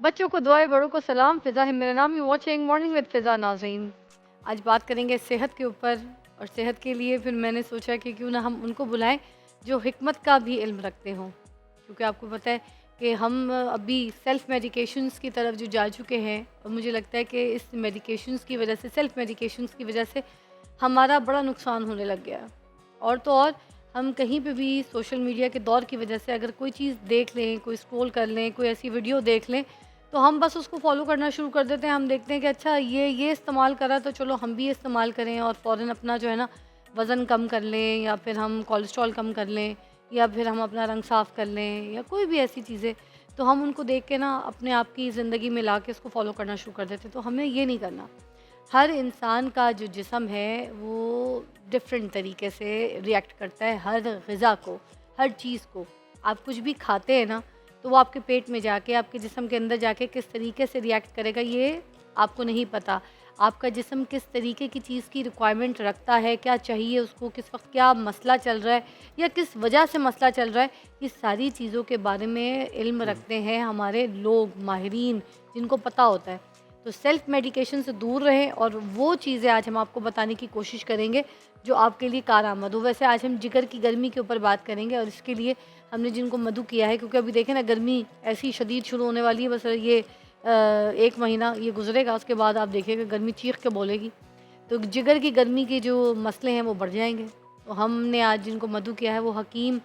बच्चों को दुआएं बड़ों को सलाम। फ़िज़ा है मेरा नाम। You watching morning with Fiza नाज़रीन। आज बात करेंगे सेहत के ऊपर और सेहत के लिए फिर मैंने सोचा कि क्यों ना हम उनको बुलाएं जो हिकमत का भी इल्म रखते हों, क्योंकि आपको पता है कि हम अभी सेल्फ़ मेडिकेशंस की तरफ जो जा चुके हैं और मुझे लगता है कि इस मेडिकेशंस की वजह से, सेल्फ़ मेडिकेशंस की वजह से हमारा बड़ा नुकसान होने लग गया है। और तो और हम कहीं पे भी सोशल मीडिया के दौर की वजह से अगर कोई चीज़ देख लें, कोई स्क्रॉल कर लें, कोई ऐसी वीडियो देख लें, तो हम बस उसको फ़ॉलो करना शुरू कर देते हैं। हम देखते हैं कि अच्छा ये इस्तेमाल करा तो चलो हम भी ये इस्तेमाल करें और फ़ौरन अपना जो है ना वज़न कम कर लें, या फिर हम कोलेस्ट्रॉल कम कर लें, या फिर हम अपना रंग साफ़ कर लें, या कोई भी ऐसी चीज़ें। तो हम उनको देख के ना अपने आप की ज़िंदगी में ला के उसको फ़ॉलो करना शुरू कर देते हैं। तो हमें ये नहीं करना। हर इंसान का जो जिस्म है वो डिफ़रेंट तरीके से रिएक्ट करता है हर ग़िज़ा को, हर चीज़ को। आप कुछ भी खाते हैं ना, तो वो आपके पेट में जाके, आपके जिस्म के अंदर जाके किस तरीके से रिएक्ट करेगा ये आपको नहीं पता। आपका जिस्म किस तरीके की चीज़ की रिक्वायरमेंट रखता है, क्या चाहिए उसको, किस वक़्त क्या मसला चल रहा है या किस वजह से मसला चल रहा है, ये सारी चीज़ों के बारे में इल्म हुँ, रखते हैं हमारे लोग, माहिरीन, जिनको पता होता है। तो सेल्फ मेडिकेशन से दूर रहें और वो चीज़ें आज हम आपको बताने की कोशिश करेंगे जो आपके लिए कारआमद हो। वैसे आज हम जिगर की गर्मी के ऊपर बात करेंगे और इसके लिए हमने जिनको मधु किया है, क्योंकि अभी देखें ना गर्मी ऐसी शदीद शुरू होने वाली है। बस ये 1 महीना ये गुजरेगा, उसके बाद आप देखिएगा गर्मी चीख के बोलेगी। तो जिगर की गर्मी के जो मसले हैं वो बढ़ जाएंगे। तो हमने आज जिनको मधु किया है वो हकीम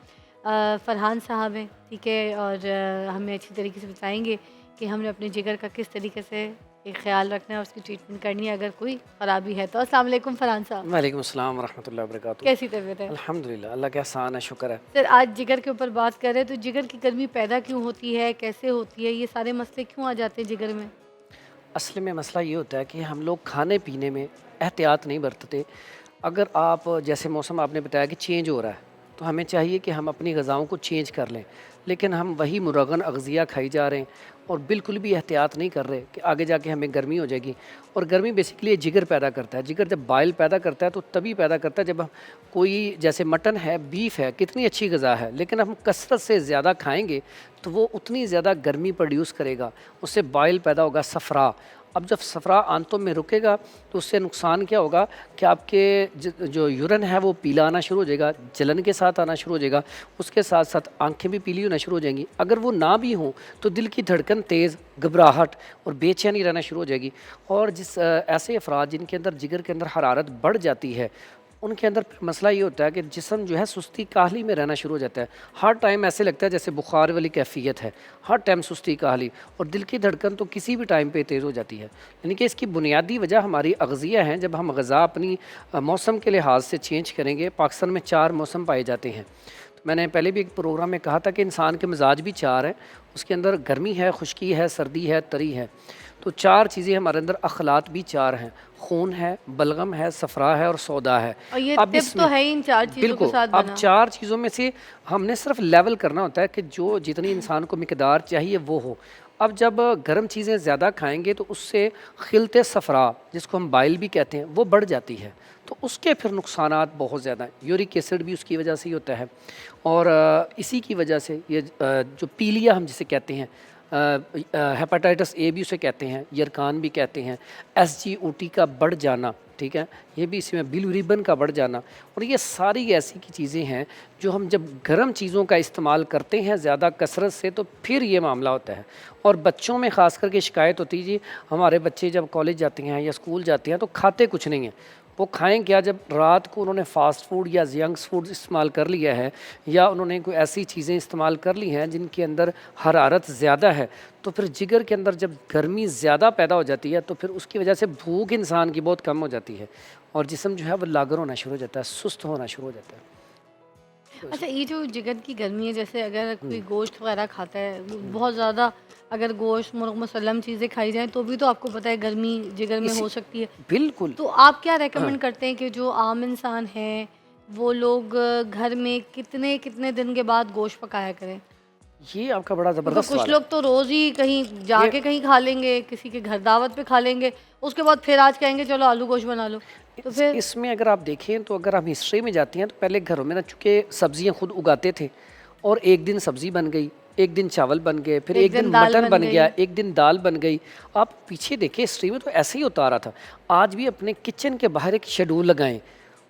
फ़रहान साहब हैं, ठीक है। और हमें अच्छी तरीके से बताएंगे कि हमने अपने जिगर का किस तरीके से एक ख़्याल रखना है और उसकी ट्रीटमेंट करनी है अगर कोई ख़राबी है तो। अस्सलाम वालेकुम फ़रहान साहब, वालेकुम अस्सलाम वरहमतुल्लाहि वबरकातुहू। कैसी तबीयत है? अल्हम्दुलिल्लाह, अल्लाह का एहसान है, शुक्र है। सर आज जिगर के ऊपर बात कर रहे हैं, तो जिगर की गर्मी पैदा क्यों होती है, कैसे होती है, ये सारे मसले क्यों आ जाते हैं जिगर में? असल में मसला ये होता है कि हम लोग खाने-पीने में एहतियात नहीं बरतते। अगर आप जैसे मौसम आपने बताया कि चेंज हो रहा है, तो हमें चाहिए कि हम अपनी ग़िज़ाओं को चेंज कर लें। लेकिन हम वही मुरगन अग़ज़िया खाई जा रहे हैं और बिल्कुल भी एहतियात नहीं कर रहे कि आगे जाके हमें गर्मी हो जाएगी। और गर्मी बेसिकली ये जिगर पैदा करता है। जिगर जब बाइल पैदा करता है तो तभी पैदा करता है जब हम कोई जैसे मटन है, बीफ है, कितनी अच्छी ग़िज़ा है, लेकिन हम कसरत से ज़्यादा खाएँगे तो वो उतनी ज़्यादा गर्मी प्रोड्यूस करेगा, उससे बाइल पैदा होगा, सफ़रा। अब जब सफ़रा आंतों में रुकेगा तो उससे नुकसान क्या होगा कि आपके जो यूरिन है वो पीला आना शुरू हो जाएगा, जलन के साथ आना शुरू हो जाएगा, उसके साथ साथ आंखें भी पीली होना शुरू हो जाएंगी। अगर वो ना भी हों तो दिल की धड़कन तेज़, घबराहट और बेचैनी रहना शुरू हो जाएगी। और ऐसे अफराद जिनके अंदर जिगर के अंदर हरारत बढ़ जाती है, उनके अंदर फिर मसला ये होता है कि जिस्म जो है सुस्ती काहली में रहना शुरू हो जाता है। हर टाइम ऐसे लगता है जैसे बुखार वाली कैफ़ियत है, हर टाइम सुस्ती काहली, और दिल की धड़कन तो किसी भी टाइम पे तेज़ हो जाती है। यानी कि इसकी बुनियादी वजह हमारी अग़ज़िया हैं। जब हम ग़िज़ा अपनी मौसम के लिहाज से चेंज करेंगे, पाकिस्तान में 4 मौसम पाए जाते हैं। तो मैंने पहले भी एक प्रोग्राम में कहा था कि इंसान के मिजाज भी 4 हैं, उसके अंदर गर्मी है, खुश्की है, सर्दी है, तरी है। तो 4 चीज़ें हमारे अंदर, अखलात भी 4 हैं, खून है, बलगम है, सफ़रा है और सौदा है। और ये अब तिब तो इसमें है ही इन 4 चीज़ों के बिल्कुल, साथ अब बना। 4 चीज़ों में से हमने सिर्फ़ लेवल करना होता है कि जो जितनी इंसान को मिकदार चाहिए वो हो। अब जब गर्म चीज़ें ज़्यादा खाएँगे तो उससे खिलते सफ़रा, जिसको हम बाइल भी कहते हैं, वो बढ़ जाती है। तो उसके फिर नुकसानात बहुत ज़्यादा हैं। यूरिक एसिड भी उसकी वजह से ही होता है। और इसी की वजह से ये जो पीलिया हम जिसे कहते हैं, हेपेटाइटिस ए भी उसे कहते हैं, यरकान भी कहते हैं, एसजीओटी का बढ़ जाना, ठीक है, ये भी इसी में बिलीरुबिन का बढ़ जाना। और ये सारी ऐसी की चीज़ें हैं जो हम जब गर्म चीज़ों का इस्तेमाल करते हैं ज़्यादा कसरत से, तो फिर ये मामला होता है। और बच्चों में ख़ास करके शिकायत होती है जी, हमारे बच्चे जब कॉलेज जाते हैं या स्कूल जाते हैं तो खाते कुछ नहीं हैं। वो खाएं क्या जब रात को उन्होंने फ़ास्ट फूड या जंक्स फूड इस्तेमाल कर लिया है, या उन्होंने कोई ऐसी चीज़ें इस्तेमाल कर ली हैं जिनके अंदर हरारत ज़्यादा है, तो फिर जिगर के अंदर जब गर्मी ज़्यादा पैदा हो जाती है तो फिर उसकी वजह से भूख इंसान की बहुत कम हो जाती है और जिस्म जो है वो लागर होना शुरू हो जाता है, सुस्त होना शुरू हो जाता है। तो अच्छा, ये जो जिगर की गर्मी है, जैसे अगर कोई हुँ, गोश्त वगैरह खाता है, हुँ। बहुत ज़्यादा अगर गोश्त, मुर्ग मुसल्लम चीज़ें खाई जाएँ तो भी तो आपको पता है गर्मी जिगर में इसी हो सकती है। बिल्कुल। तो आप क्या हाँ, रेकमेंड करते हैं कि जो आम इंसान है वो लोग घर में कितने-कितने दिन के बाद गोश्त पकाया करें? ये आपका बड़ा क्योंकि ज़बरदस्त कुछ सवाल है। लोग तो रोज़ ही कहीं ये जाके कहीं खा लेंगे, किसी के घर दावत पे खा लेंगे, उसके बाद फिर आज कहेंगे चलो आलू गोश्त बना लो। तो फिर इसमें अगर आप देखें तो अगर हम हिस्ट्री में जाते हैं तो पहले घरों में ना चूँकि सब्ज़ियाँ खुद उगाते थे और एक दिन सब्ज़ी बन गई, एक दिन चावल बन गए, फिर एक एक दिन दिन दाल मटन बन बन गया, गई। एक दिन दाल बन गई। आप पीछे देखिए हिस्ट्री में तो ऐसे ही होता आ रहा था। आज भी अपने किचन के बाहर एक शेड्यूल लगाएं,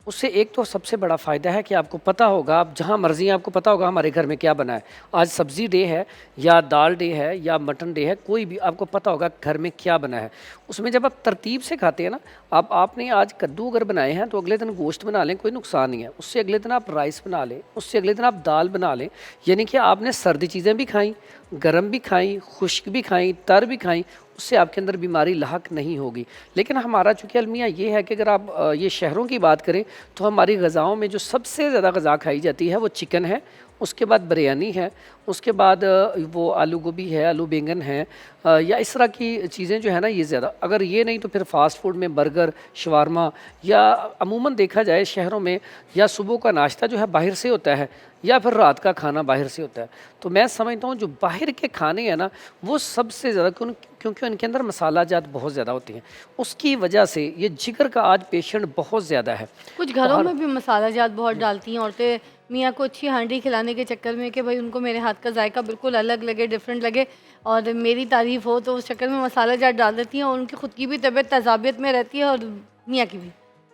उससे एक तो सबसे बड़ा फ़ायदा है कि आपको पता होगा, आप जहाँ मर्जी आपको पता होगा हमारे घर में क्या बना है। आज सब्ज़ी डे है या दाल डे है या मटन डे है, कोई भी आपको पता होगा घर में क्या बना है। उसमें जब आप तरतीब से खाते हैं ना, आप आपने आज कद्दू अगर बनाए हैं तो अगले दिन गोश्त बना लें, कोई नुकसान नहीं है। उससे अगले दिन आप राइस बना लें, उससे अगले दिन आप दाल बना लें। यानी कि आपने सर्दी चीज़ें भी खाई, गर्म भी खाई, खुश्क भी खाई, तर भी खाई, उससे आपके अंदर बीमारी लाहक नहीं होगी। लेकिन हमारा चूँकि अलमिया ये है कि अगर आप ये शहरों की बात करें तो हमारी ग़िज़ाओं में जो सबसे ज़्यादा ग़िज़ा खाई जाती है वो चिकन है, उसके बाद बिरयानी है, उसके बाद वो आलू गोभी है, आलू बैंगन है, या इस तरह की चीज़ें जो है ना ये ज़्यादा। अगर ये नहीं तो फिर फ़ास्ट फूड में बर्गर, शवारमा, या अमूमन देखा जाए शहरों में या सुबह का नाश्ता जो है बाहर से होता है या फिर रात का खाना बाहर से होता है। तो मैं समझता हूँ जो बाहर के खाने हैं ना वो सबसे ज़्यादा क्योंकि उनके अंदर मसाला जात बहुत ज़्यादा होती हैं, उसकी वजह से ये जिगर का आज पेशेंट बहुत ज़्यादा है। कुछ घरों बाहर में भी मसाला जात बहुत डालती हैं औरतें, मियाँ को अच्छी हांडी खिलाने के चक्कर में कि भाई उनको मेरे हाथ का जायका बिल्कुल अलग लगे, डिफरेंट लगे और मेरी तारीफ़ हो, तो उस चक्कर में मसाला जात डाल देती हैं और उनकी खुद की भी तबीयत तज़ाबियत में रहती है और मियाँ की भी,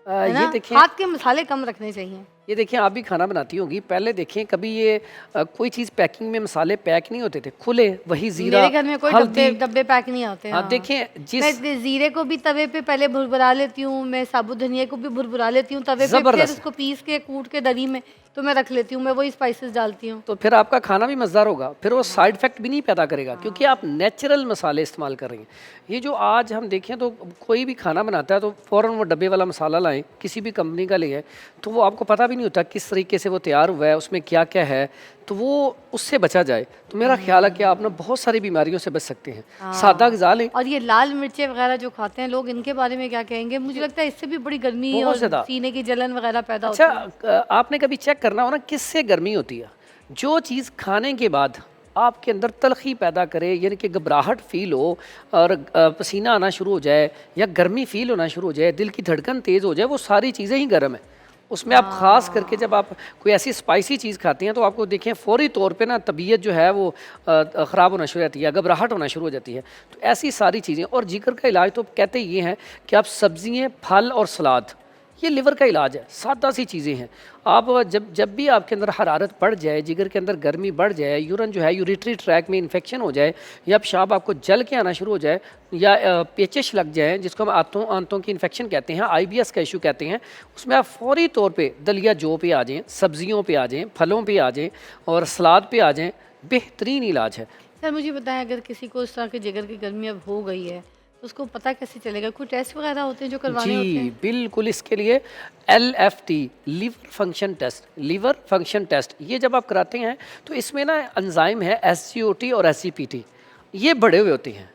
है ये ना? देखें, हाथ के मसाले कम रखने चाहिए। ये देखिए आप भी खाना बनाती होंगी, पहले देखें कभी ये कोई चीज़ पैकिंग में मसाले पैक नहीं होते थे, खुले वही ज़ीरा, मेरे घर में कोई हल्दी। डब्बे डब्बे पैक नहीं होते। हाँ हाँ, देखें मैं जिस ज़ीरे को भी तवे पे पहले भुरभुरा लेती हूँ, मैं साबुत धनिया को भी भुरभुरा लेती हूँ तवे पे, फिर ज़बरदस्त। उसको पीस के कूट के दरी में तो मैं रख लेती हूँ, मैं वही स्पाइसेस डालती हूँ। तो फिर आपका खाना भी मज़ेदार होगा, फिर वो साइड इफ़ेक्ट भी नहीं पैदा करेगा क्योंकि आप नेचुरल मसाले इस्तेमाल कर रही हैं। ये जो आज हम देखें तो कोई भी खाना बनाता है तो फ़ौरन वो डब्बे वाला मसाला लाएं, किसी भी कंपनी का ले आए, तो वो आपको पता भी नहीं होता किस तरीके से वो तैयार हुआ है, उसमें क्या क्या है, तो वो उससे बचा जाए। तो मेरा ख्याल है कि आप ना बहुत सारी बीमारियों से बच सकते हैं। सादा हाँ, ग़िज़ा लें। और ये लाल मिर्चें वगैरह जो खाते हैं लोग, इनके बारे में क्या कहेंगे? मुझे लगता है इससे भी बड़ी गर्मी बहुत और ज़्यादा। सीने की जलन वगैरह पैदा अच्छा, होती है। आपने कभी चेक करना हो ना किससे गर्मी होती है? जो चीज़ खाने के बाद आपके अंदर तलखी पैदा करे, यानी कि घबराहट फील हो और पसीना आना शुरू हो जाए या गर्मी फील होना शुरू हो जाए, दिल की धड़कन तेज़ हो जाए, वो सारी चीज़ें ही गर्म है। उसमें आप ख़ास करके जब आप कोई ऐसी स्पाइसी चीज़ खाती हैं तो आपको देखें फ़ौरी तौर पे ना तबीयत जो है वो ख़राब होना शुरू हो जाती है, घबराहट होना शुरू हो जाती है। तो ऐसी सारी चीज़ें, और जिगर का इलाज तो कहते ये हैं कि आप सब्ज़ियाँ, फल और सलाद, ये लिवर का इलाज है। सादा सी चीज़ें हैं। आप जब जब भी आपके अंदर हरारत बढ़ जाए, जिगर के अंदर गर्मी बढ़ जाए, यूरिन जो है यूरिटरी ट्रैक में इन्फेक्शन हो जाए, या पेशाब आपको जल के आना शुरू हो जाए, या पेचिश लग जाए जिसको हम आंतों आंतों की इन्फेक्शन कहते हैं, आईबीएस का इशू कहते हैं, उसमें आप फौरी तौर पे दलिया जौ पे आ जाएँ, सब्जियों पे आ जाएँ, फलों पे आ जाएँ और सलाद पे आ जाएँ। बेहतरीन इलाज है। सर मुझे बताएं, अगर किसी को इस तरह की जिगर की गर्मी अब हो गई है तो उसको पता कैसे चलेगा? कोई टेस्ट वगैरह होते हैं जो करवाने होते जी हैं? बिल्कुल, इसके लिए LFT, liver function test, liver function test, ये जब आप कराते हैं तो इसमें ना एंजाइम है SGOT और SGPT, ये बढ़े हुए होते हैं।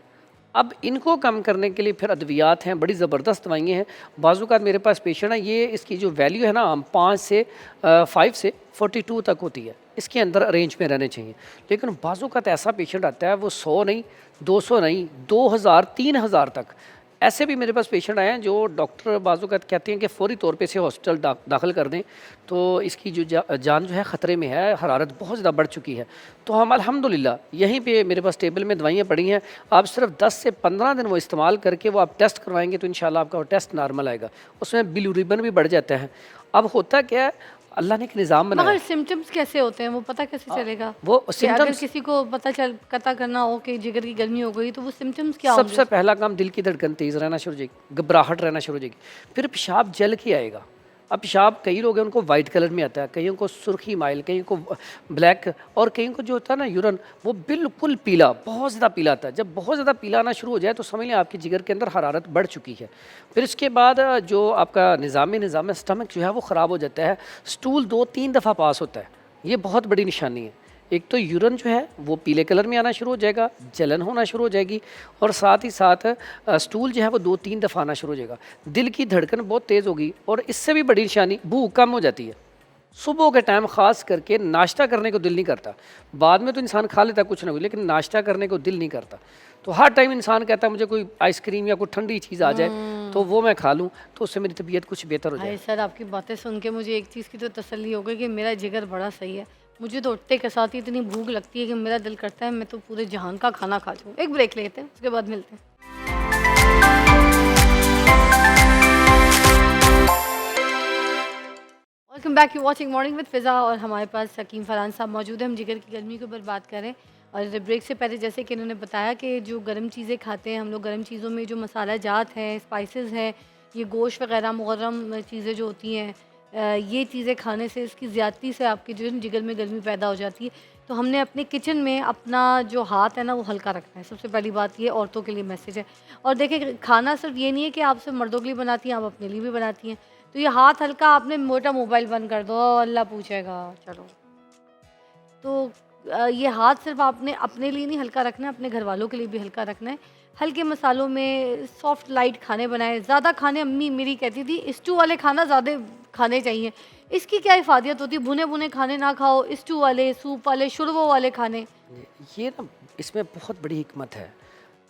अब इनको कम करने के लिए फिर अद्वियात हैं, बड़ी ज़बरदस्त दवाइयाँ हैं। बाज़ूकात मेरे पास पेशेंट है, ये इसकी जो वैल्यू है ना 5 से 42 तक होती है, इसके अंदर रेंज में रहने चाहिए। लेकिन बाज़ूकात ऐसा पेशेंट आता है वो 100 नहीं, 200 नहीं, 2000, 3000 तक। ऐसे भी मेरे पास पेशेंट आए हैं जो डॉक्टर बाज़ूकात कहते हैं कि फ़ौरी तौर पे इसे हॉस्पिटल दाखिल कर दें, तो इसकी जो जान जो है ख़तरे में है, हरारत बहुत ज़्यादा बढ़ चुकी है। तो हम अल्हम्दुलिल्लाह यहीं पे मेरे पास टेबल में दवाइयाँ पड़ी हैं, आप सिर्फ 10 से 15 दिन वो इस्तेमाल करके वो आप टेस्ट करवाएंगे तो इंशाल्लाह आपका वो टेस्ट नॉर्मल आएगा। उसमें बिलीरुबिन भी बढ़ जाता है। अब होता क्या है, अल्लाह ने एक निज़ाम बनाया मगर है। सिम्टम्स कैसे होते हैं, वो पता कैसे चलेगा? वो कि अगर सिम्टम्स, किसी को पता करना हो कि जिगर की गर्मी हो गई तो वो सिम्टम्स क्या होंगे? सबसे पहला काम, दिल की धड़कन तेज़ रहना शुरू हो जाएगी, घबराहट रहना शुरू हो जाएगी, फिर पेशाब जल के आएगा। अब पेशाब कई लोग हैं उनको वाइट कलर में आता है, कईयों को सुर्खी माइल, कईयों को ब्लैक, और कईयों को जो होता है ना यूरिन वो बिल्कुल पीला, बहुत ज़्यादा पीला आता है। जब बहुत ज़्यादा पीला आना शुरू हो जाए तो समझ लें आपकी जिगर के अंदर हरारत बढ़ चुकी है। फिर इसके बाद जो आपका निज़ाम स्टमक जो है वो ख़राब हो जाता है, स्टूल 2-3 दफ़ा पास होता है, ये बहुत बड़ी निशानी है। एक तो यूरिन जो है वो पीले कलर में आना शुरू हो जाएगा, जलन होना शुरू हो जाएगी, और साथ ही साथ स्टूल जो है वो 2-3 दफ़ा आना शुरू हो जाएगा, दिल की धड़कन बहुत तेज़ होगी, और इससे भी बड़ी निशानी भूख कम हो जाती है। सुबह के टाइम ख़ास करके नाश्ता करने को दिल नहीं करता, बाद में तो इंसान खा लेता कुछ ना कुछ, लेकिन नाश्ता करने को दिल नहीं करता। तो हर टाइम इंसान कहता है मुझे कोई आइसक्रीम या कोई ठंडी चीज़ आ जाए तो वो मैं खा लूँ, तो उससे मेरी तबीयत कुछ बेहतर हो जाए। हाय सर, आपकी बातें सुन के मुझे एक चीज़ की तो तसल्ली हो गई कि मेरा जिगर बड़ा सही है। मुझे तो उठते के साथ ही इतनी भूख लगती है कि मेरा दिल करता है मैं तो पूरे जहान का खाना खा जाऊँ। एक ब्रेक लेते हैं, उसके बाद मिलते हैं। Welcome back, you watching morning with Fiza और हमारे पास हकीम फरहान साहब मौजूद है। हम जिगर की गर्मी के ऊपर बात करें और ब्रेक से पहले जैसे कि इन्होंने बताया कि जो गर्म चीज़ें खाते हैं हम लोग, गर्म चीज़ों में जो मसाला जात है, स्पाइसेस हैं, ये गोश्त वगैरह मुगर्रम चीज़ें जो होती हैं, ये चीज़ें खाने से इसकी ज़्यादती से आपके जो है ना जिगर में गर्मी पैदा हो जाती है। तो हमने अपने किचन में अपना जो हाथ है ना वो हल्का रखना है। सबसे पहली बात ये औरतों के लिए मैसेज है। और देखिए खाना सिर्फ ये नहीं है कि आप सिर्फ मर्दों के लिए बनाती हैं, आप अपने लिए भी बनाती हैं। तो ये हाथ हल्का, आपने मोटा मोबाइल बंद कर दो, अल्लाह पूछेगा। चलो, तो ये हाथ सिर्फ आपने अपने लिए नहीं हल्का रखना है, अपने घर वालों के लिए भी हल्का रखना है। हल्के मसालों में सॉफ्ट लाइट खाने बनाएं। ज़्यादा खाने, अम्मी मेरी कहती थी स्टू वाले खाना ज़्यादा खाने चाहिए। इसकी क्या इफ़ादियत होती है? भुने भुने खाने ना खाओ, स्टू वाले, सूप वाले, शुरवों वाले खाने। ये ना इसमें बहुत बड़ी हिकमत है।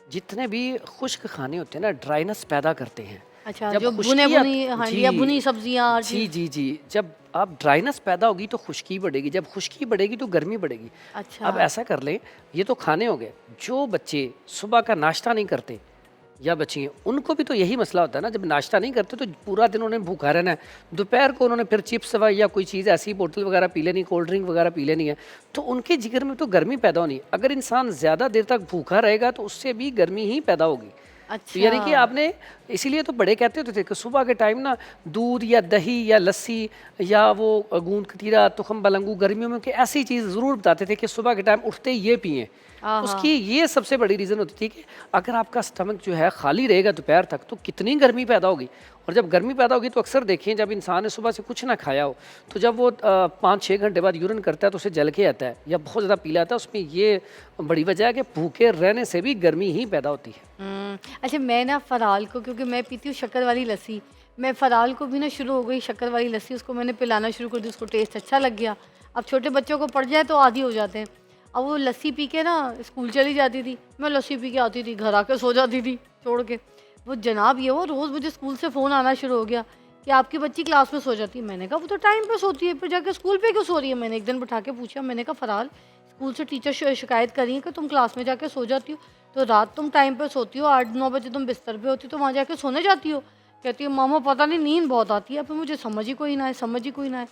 जितने भी खुश्क खाने होते हैं ना ड्राइनेस पैदा करते हैं। अच्छा, जब जो भुने खुश्की भुनी हांडियाँ, भुनी सब्जियाँ हर जी चीज़। जी जी जब आप ड्राइनेस पैदा होगी तो खुश्की बढ़ेगी, जब खुश्की बढ़ेगी तो गर्मी बढ़ेगी। अच्छा, अब ऐसा कर लें, ये तो खाने हो गए। जो बच्चे सुबह का नाश्ता नहीं करते या बच्चियाँ, उनको भी तो यही मसला होता है ना, जब नाश्ता नहीं करते तो पूरा दिन उन्हें भूखा रहना है। दोपहर को उन्होंने फिर चिप्स या कोई चीज़ ऐसी बोतल वगैरह पी लेनी, कोल्ड ड्रिंक वगैरह पी लेनी है, तो उनके जिगर में तो गर्मी पैदा होनी है। अगर इंसान ज़्यादा देर तक भूखा रहेगा तो उससे भी गर्मी ही पैदा होगी। तो यानी कि अच्छा। आपने, इसीलिए तो बड़े कहते होते थे कि सुबह के टाइम ना दूध या दही या लस्सी या वो गूंद कतीरा, तुखम बलंगू, गर्मियों में कि ऐसी चीज़ ज़रूर बताते थे कि सुबह के टाइम उठते ही ये पिएं। हाँ, उसकी हाँ। ये सबसे बड़ी रीज़न होती थी कि अगर आपका स्टमक जो है खाली रहेगा दोपहर तक तो कितनी गर्मी पैदा होगी। और जब गर्मी पैदा होगी तो अक्सर देखें, जब इंसान ने सुबह से कुछ ना खाया हो तो जब वो 5-6 घंटे बाद यूरिन करता है तो उसे जल के आता है या बहुत ज़्यादा पीला आता है। उसमें ये बड़ी वजह है कि भूखे रहने से भी गर्मी ही पैदा होती है। अच्छा, मैं ना फ़राल को, क्योंकि मैं पीती हूँ शक्कर वाली लस्सी, मैं फ़राल को भी ना शुरू हो गई शक्कर वाली लस्सी, उसको मैंने पिलाना शुरू कर दी, उसको टेस्ट अच्छा लग गया। अब छोटे बच्चों को पड़ जाए तो आदी हो जाते हैं। अब वो लस्सी पी के ना स्कूल चली जाती थी, मैं लस्सी पी के आती थी, घर आके सो जाती थी छोड़ के। वो जनाब ये वो रोज़ मुझे स्कूल से फ़ोन आना शुरू हो गया कि आपकी बच्ची क्लास में सो जाती है। मैंने कहा वो तो टाइम पे सोती है, फिर जाके स्कूल पे क्यों सो रही है? मैंने एक दिन बिठा के पूछा, मैंने कहा फ़राल, स्कूल से टीचर शिकायत कर रही है कि तुम क्लास में जाके सो जाती हो, तो रात तुम टाइम पे सोती हो, 8-9 बजे तुम बिस्तर पे होती हो, तो वहाँ जाके सोने जाती हो? कहती है मामा पता नहीं नींद बहुत आती है। फिर मुझे समझ ही कोई ना आए, समझ ही कोई ना आए।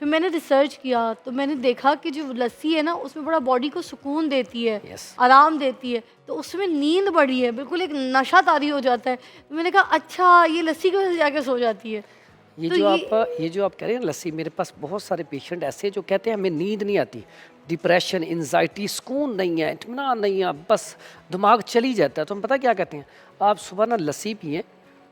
फिर मैंने रिसर्च किया तो मैंने देखा कि जो लस्सी है ना उसमें बड़ा बॉडी को सुकून देती है, यस, आराम देती है, तो उसमें नींद बड़ी है, बिल्कुल एक नशा तारी हो जाता है। तो मैंने कहा अच्छा ये लस्सी की वजह से जाके सो जाती है। ये तो जो आप ये जो आप कह रहे हैं लस्सी, मेरे पास बहुत सारे पेशेंट ऐसे हैं जो कहते हैं हमें नींद नहीं आती, डिप्रेशन, एंजाइटी, सुकून नहीं है, इत्मीनान नहीं है, बस दिमाग चली जाता है। तो हम पता क्या कहते हैं, आप सुबह ना लस्सी पिएं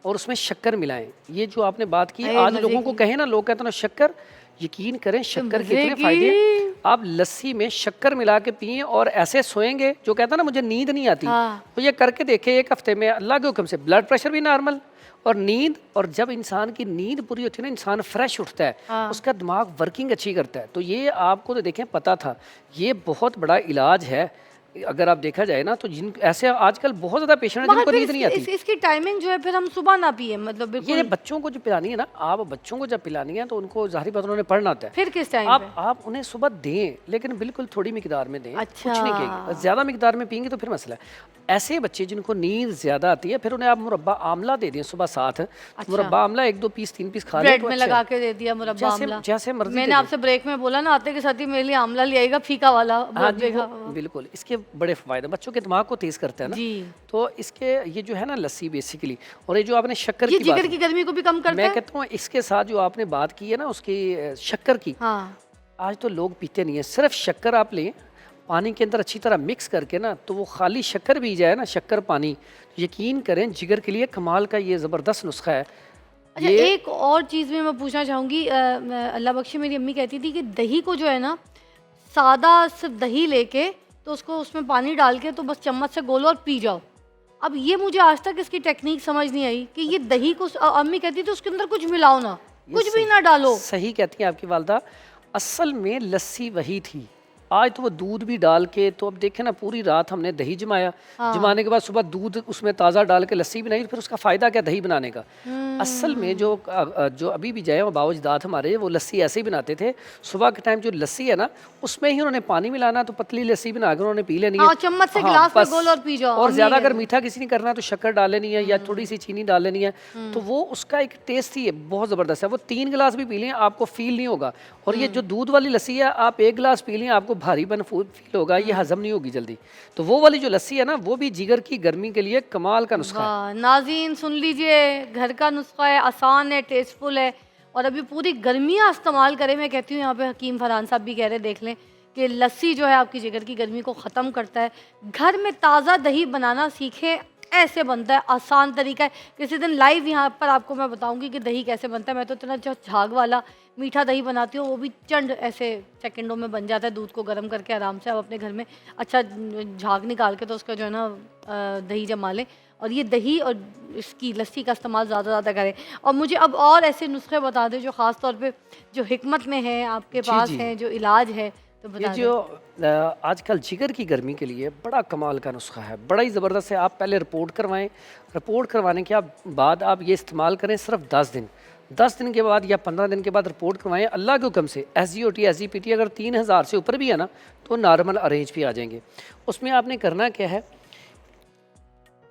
और उसमें शक्कर मिलाएं। ये जो आपने बात की, अरे आज मजे लोगों को की। कहें ना, लोग कहते हैं ना शक्कर, यकीन करें शक्कर के मजे इतने फायदे हैं। की। आप लस्सी में शक्कर मिला के पिएं और ऐसे सोएंगे, जो कहता है ना मुझे नींद नहीं आती, हाँ। तो ये करके देखें, एक हफ्ते में अल्लाह के हुक्म से ब्लड प्रेशर भी नॉर्मल और नींद। और जब इंसान की नींद पूरी होती है ना, इंसान फ्रेश उठता है, हाँ। उसका दिमाग वर्किंग अच्छी करता है। तो ये आपको तो देखें पता था, ये बहुत बड़ा इलाज है। अगर आप देखा जाए ना तो जिन ऐसे आजकल बहुत ज़्यादा पेशेंट हैं मगर जिनको फिर नींद नहीं आती। इसकी टाइमिंग जो है फिर हम सुबह ना पिए, मतलब ये बिल्कुल। बच्चों को जो पिलानी है ना, आप बच्चों को जब पिलानी है तो उनको ज़ाहिर बात उन्होंने पढ़ना होता है। फिर किस टाइम पे? आप उन्हें सुबह दें, लेकिन बिल्कुल थोड़ी मिकदार में दें, अच्छा। कुछ नहीं कहेंगे। ज़्यादा मिकदार में पियेंगे तो फिर मसला है। ऐसे बच्चे जिनको नींद ज़्यादा आती है, फिर उन्हें आप मुरब्बा आमला दे दें सुबह साथ। अच्छा। मुरब्बा आमला 1-2 पीस 3 पीस खा लें ब्रेड तो में अच्छा लगा है। के दे दिया मुरब्बा जैसे आमला। जैसे मर्जी मैंने दे दें। आपसे ब्रेक में बोला ना, आते के साथ ही मेरे लिए आमला ले आएगा, फीका वाला। हाँ जी, देखा। बिल्कुल इसके बड़े फ़ायदे, बच्चों के दिमाग को तेज़ करता है ना। जी। तो इसके ये जो है ना लस्सी बेसिकली, और ये जो आपने शक्कर ये की बात जिगर की गर्मी को भी कम करता मैं है। कहता हूँ इसके साथ जो आपने बात की है ना उसकी शक्कर की, हाँ। आज तो लोग पीते नहीं है। सिर्फ शक्कर आप लें, पानी के अंदर अच्छी तरह मिक्स करके ना, तो वो खाली शक्कर पी जाए ना, शक्कर पानी, यकीन करें जिगर के लिए कमाल का ये ज़बरदस्त नुस्खा है। अच्छा, एक और चीज़ में मैं पूछना चाहूँगी, अल्लाह बख्शे मेरी अम्मी कहती थी कि दही को जो है ना, सादा सिर्फ दही लेके तो उसको उसमें पानी डाल के तो बस चम्मच से गोलो और पी जाओ। अब ये मुझे आज तक इसकी टेक्निक समझ नहीं आई कि ये दही को अम्मी कहती थी उसके अंदर कुछ मिलाओ ना, ये कुछ भी ना डालो। सही कहती हैं आपकी वालदा। असल में लस्सी वही थी आज तो वो दूध भी डाल के, तो अब देखें ना, पूरी रात हमने दही जमाया, जमाने के बाद सुबह दूध उसमें ताज़ा डाल के लस्सी बनाई, फिर उसका फ़ायदा क्या दही बनाने का। असल में जो अभी भी जाए वो बावजदाद हमारे, वो लस्सी ऐसे ही बनाते थे। सुबह के टाइम जो लस्सी है ना, उसमें ही उन्होंने पानी मिलाना, तो पतली लस्सी बना कर उन्होंने पी लेनी है। चम्मच से गिलास में घोल और पी जाओ। और ज़्यादा अगर मीठा किसी ने करना है तो शक्कर डाल लेनी है या थोड़ी सी चीनी डाल लेनी है, तो वो उसका एक टेस्ट ही है, बहुत ज़बरदस्त है। वो 3 गिलास भी पी लें आपको फील नहीं होगा। और ये जो दूध वाली लस्सी है, आप 1 गिलास पी लें आपको भारीपन फील होगा, ये हजम नहीं होगी जल्दी। तो वो वाली जो लस्सी है ना, वो भी जिगर की गर्मी के लिए कमाल का नुस्खा है। नाज़रीन सुन लीजिए, घर का नुस्खा है, आसान है, टेस्टफुल है, और अभी पूरी गर्मियाँ इस्तेमाल करें। मैं कहती हूँ, यहाँ पे हकीम फरहान साहब भी कह रहे, देख लें कि लस्सी जो है आपकी जिगर की गर्मी को ख़त्म करता है। घर में ताज़ा दही बनाना सीखें, ऐसे बनता है, आसान तरीका है। किसी दिन लाइव यहाँ पर आपको मैं बताऊंगी कि दही कैसे बनता है। मैं तो इतना जो झाग वाला मीठा दही बनाती हूँ, वो भी चंद ऐसे सेकंडों में बन जाता है। दूध को गर्म करके आराम से आप अपने घर में अच्छा झाग निकाल के तो उसका जो है ना दही जमा लें, और ये दही और इसकी लस्सी का इस्तेमाल ज़्यादा करें। और मुझे अब और ऐसे नुस्खे बता दें जो ख़ास तौर पे जो हिकमत में है, आपके पास हैं, जो इलाज है, तो ये जो आजकल जिगर की गर्मी के लिए बड़ा कमाल का नुस्खा है, बड़ा ही ज़बरदस्त है। आप पहले रिपोर्ट करवाएं, रिपोर्ट करवाने के बाद आप ये इस्तेमाल करें सिर्फ 10 दिन के बाद या 15 दिन के बाद रिपोर्ट करवाएं। अल्लाह के हुक्म से SGOT SGPT अगर 3000 से ऊपर भी है ना, तो नॉर्मल अरेंज भी आ जाएंगे। उसमें आपने करना क्या है,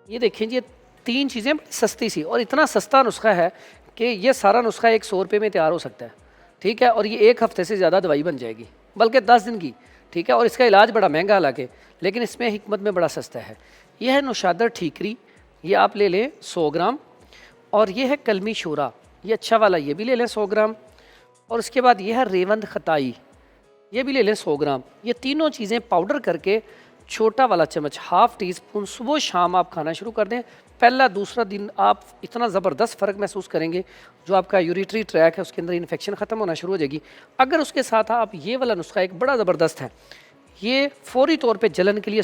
ये देखें जी, 3 चीज़ें सस्ती सी, और इतना सस्ता नुस्खा है कि ये सारा नुस्खा 100 रुपये में तैयार हो सकता है, ठीक है। और ये 1 हफ्ते से ज़्यादा दवाई बन जाएगी, बल्कि 10 दिन की, ठीक है। और इसका इलाज बड़ा महंगा हालांकि, लेकिन इसमें हिकमत में बड़ा सस्ता है। यह है नौशादर ठीकरी, ये आप ले लें 100 ग्राम। और ये है कलमी शूरा, ये अच्छा वाला, ये भी ले लें 100 ग्राम। और उसके बाद ये है रेवंद खताई, ये भी ले लें 100 ग्राम। ये तीनों चीज़ें पाउडर करके छोटा वाला चम्मच, ½ टीस्पून सुबह शाम आप खाना शुरू कर दें। पहला दूसरा दिन आप इतना ज़बरदस्त फ़र्क महसूस करेंगे, जो आपका यूरिटरी ट्रैक है उसके अंदर इन्फेक्शन ख़त्म होना शुरू हो जाएगी। अगर उसके साथ आप ये वाला नुस्खा एक बड़ा ज़बरदस्त है, ये फ़ौरी तौर पे जलन के लिए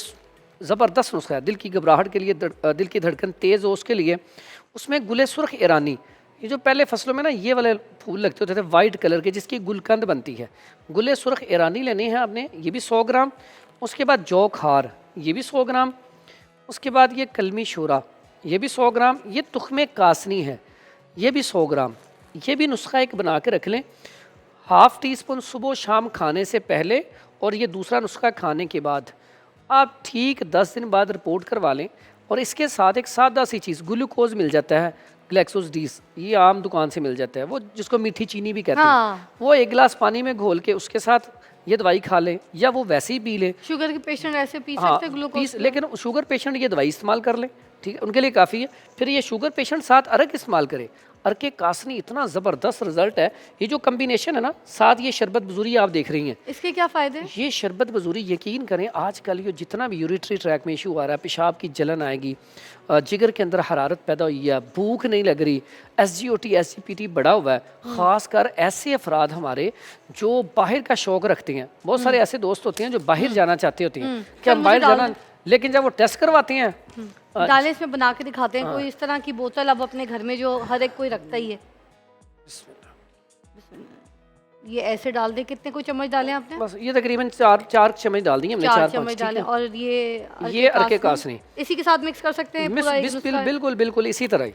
ज़बरदस्त नुस्खा है, दिल की घबराहट के लिए, दिल की धड़कन तेज़ हो उसके लिए। उसमें गुले सुर्ख ईरानी, ये जो पहले फसलों में ना ये वाले फूल लगते होते थे वाइट कलर के, जिसकी गुलकंद बनती है, गुले सुर्ख ईरानी लेने हैं आपने, ये भी 100 ग्राम। उसके बाद जौ खार, ये भी 100 ग्राम। उसके बाद ये कलमी शूरा, ये भी 100 ग्राम। ये तुख्मे कासनी है, ये भी 100 ग्राम। ये भी नुस्खा एक बना के रख लें, ½ टीस्पून सुबह शाम खाने से पहले, और ये दूसरा नुस्खा खाने के बाद। आप ठीक 10 दिन बाद रिपोर्ट करवा लें। और इसके साथ एक सादा सी चीज़, ग्लूकोज मिल जाता है, ग्लैक्सोज डीस, ये आम दुकान से मिल जाता है, वो जिसको मीठी चीनी भी कहते हैं। वो 1 गिलास पानी में घोल के उसके साथ ये दवाई खा लें, या वो वैसे ही पी लें। शुगर के पेशेंट ऐसे पी सकते हैं ग्लूकोज, लेकिन शुगर पेशेंट ये दवाई इस्तेमाल कर लें, ठीक है, उनके लिए काफ़ी है। फिर ये शुगर पेशेंट साथ अरक इस्तेमाल करें। अरके कासनी इतना ज़बरदस्त रिजल्ट है, ये जो कम्बिनेशन है ना, साथ ये शरबत बजूरी आप देख रही हैं, इसके क्या फ़ायदे? ये शरबत बजूरी, यकीन करें आजकल ये जितना भी यूरिटरी ट्रैक में इशू आ रहा है, पेशाब की जलन आएगी, जिगर के अंदर हरारत पैदा हुई है, भूख नहीं लग रही, SGOT SGPT बढ़ा हुआ है, ख़ासकर ऐसे अफराद हमारे जो बाहर का शौक़ रखते हैं। बहुत सारे ऐसे दोस्त होते हैं जो बाहर जाना चाहते होते हैं कि हम बाहर जाना, लेकिन जब वो टेस्ट करवाते हैं, डालें इसमें बना के दिखाते हैं, कोई इस तरह की बोतल अब अपने घर में जो हर एक कोई रखता ही है। ये ऐसे डाल दे, कितने कोई चम्मच डालें आपने? बस ये तकरीबन 4 चम्मच डाल दिए हमने, 4 चम्मच डालें। और ये अरके कासनी इसी के साथ मिक्स कर सकते हैं पूरा? बिल्कुल इसी तरह ही।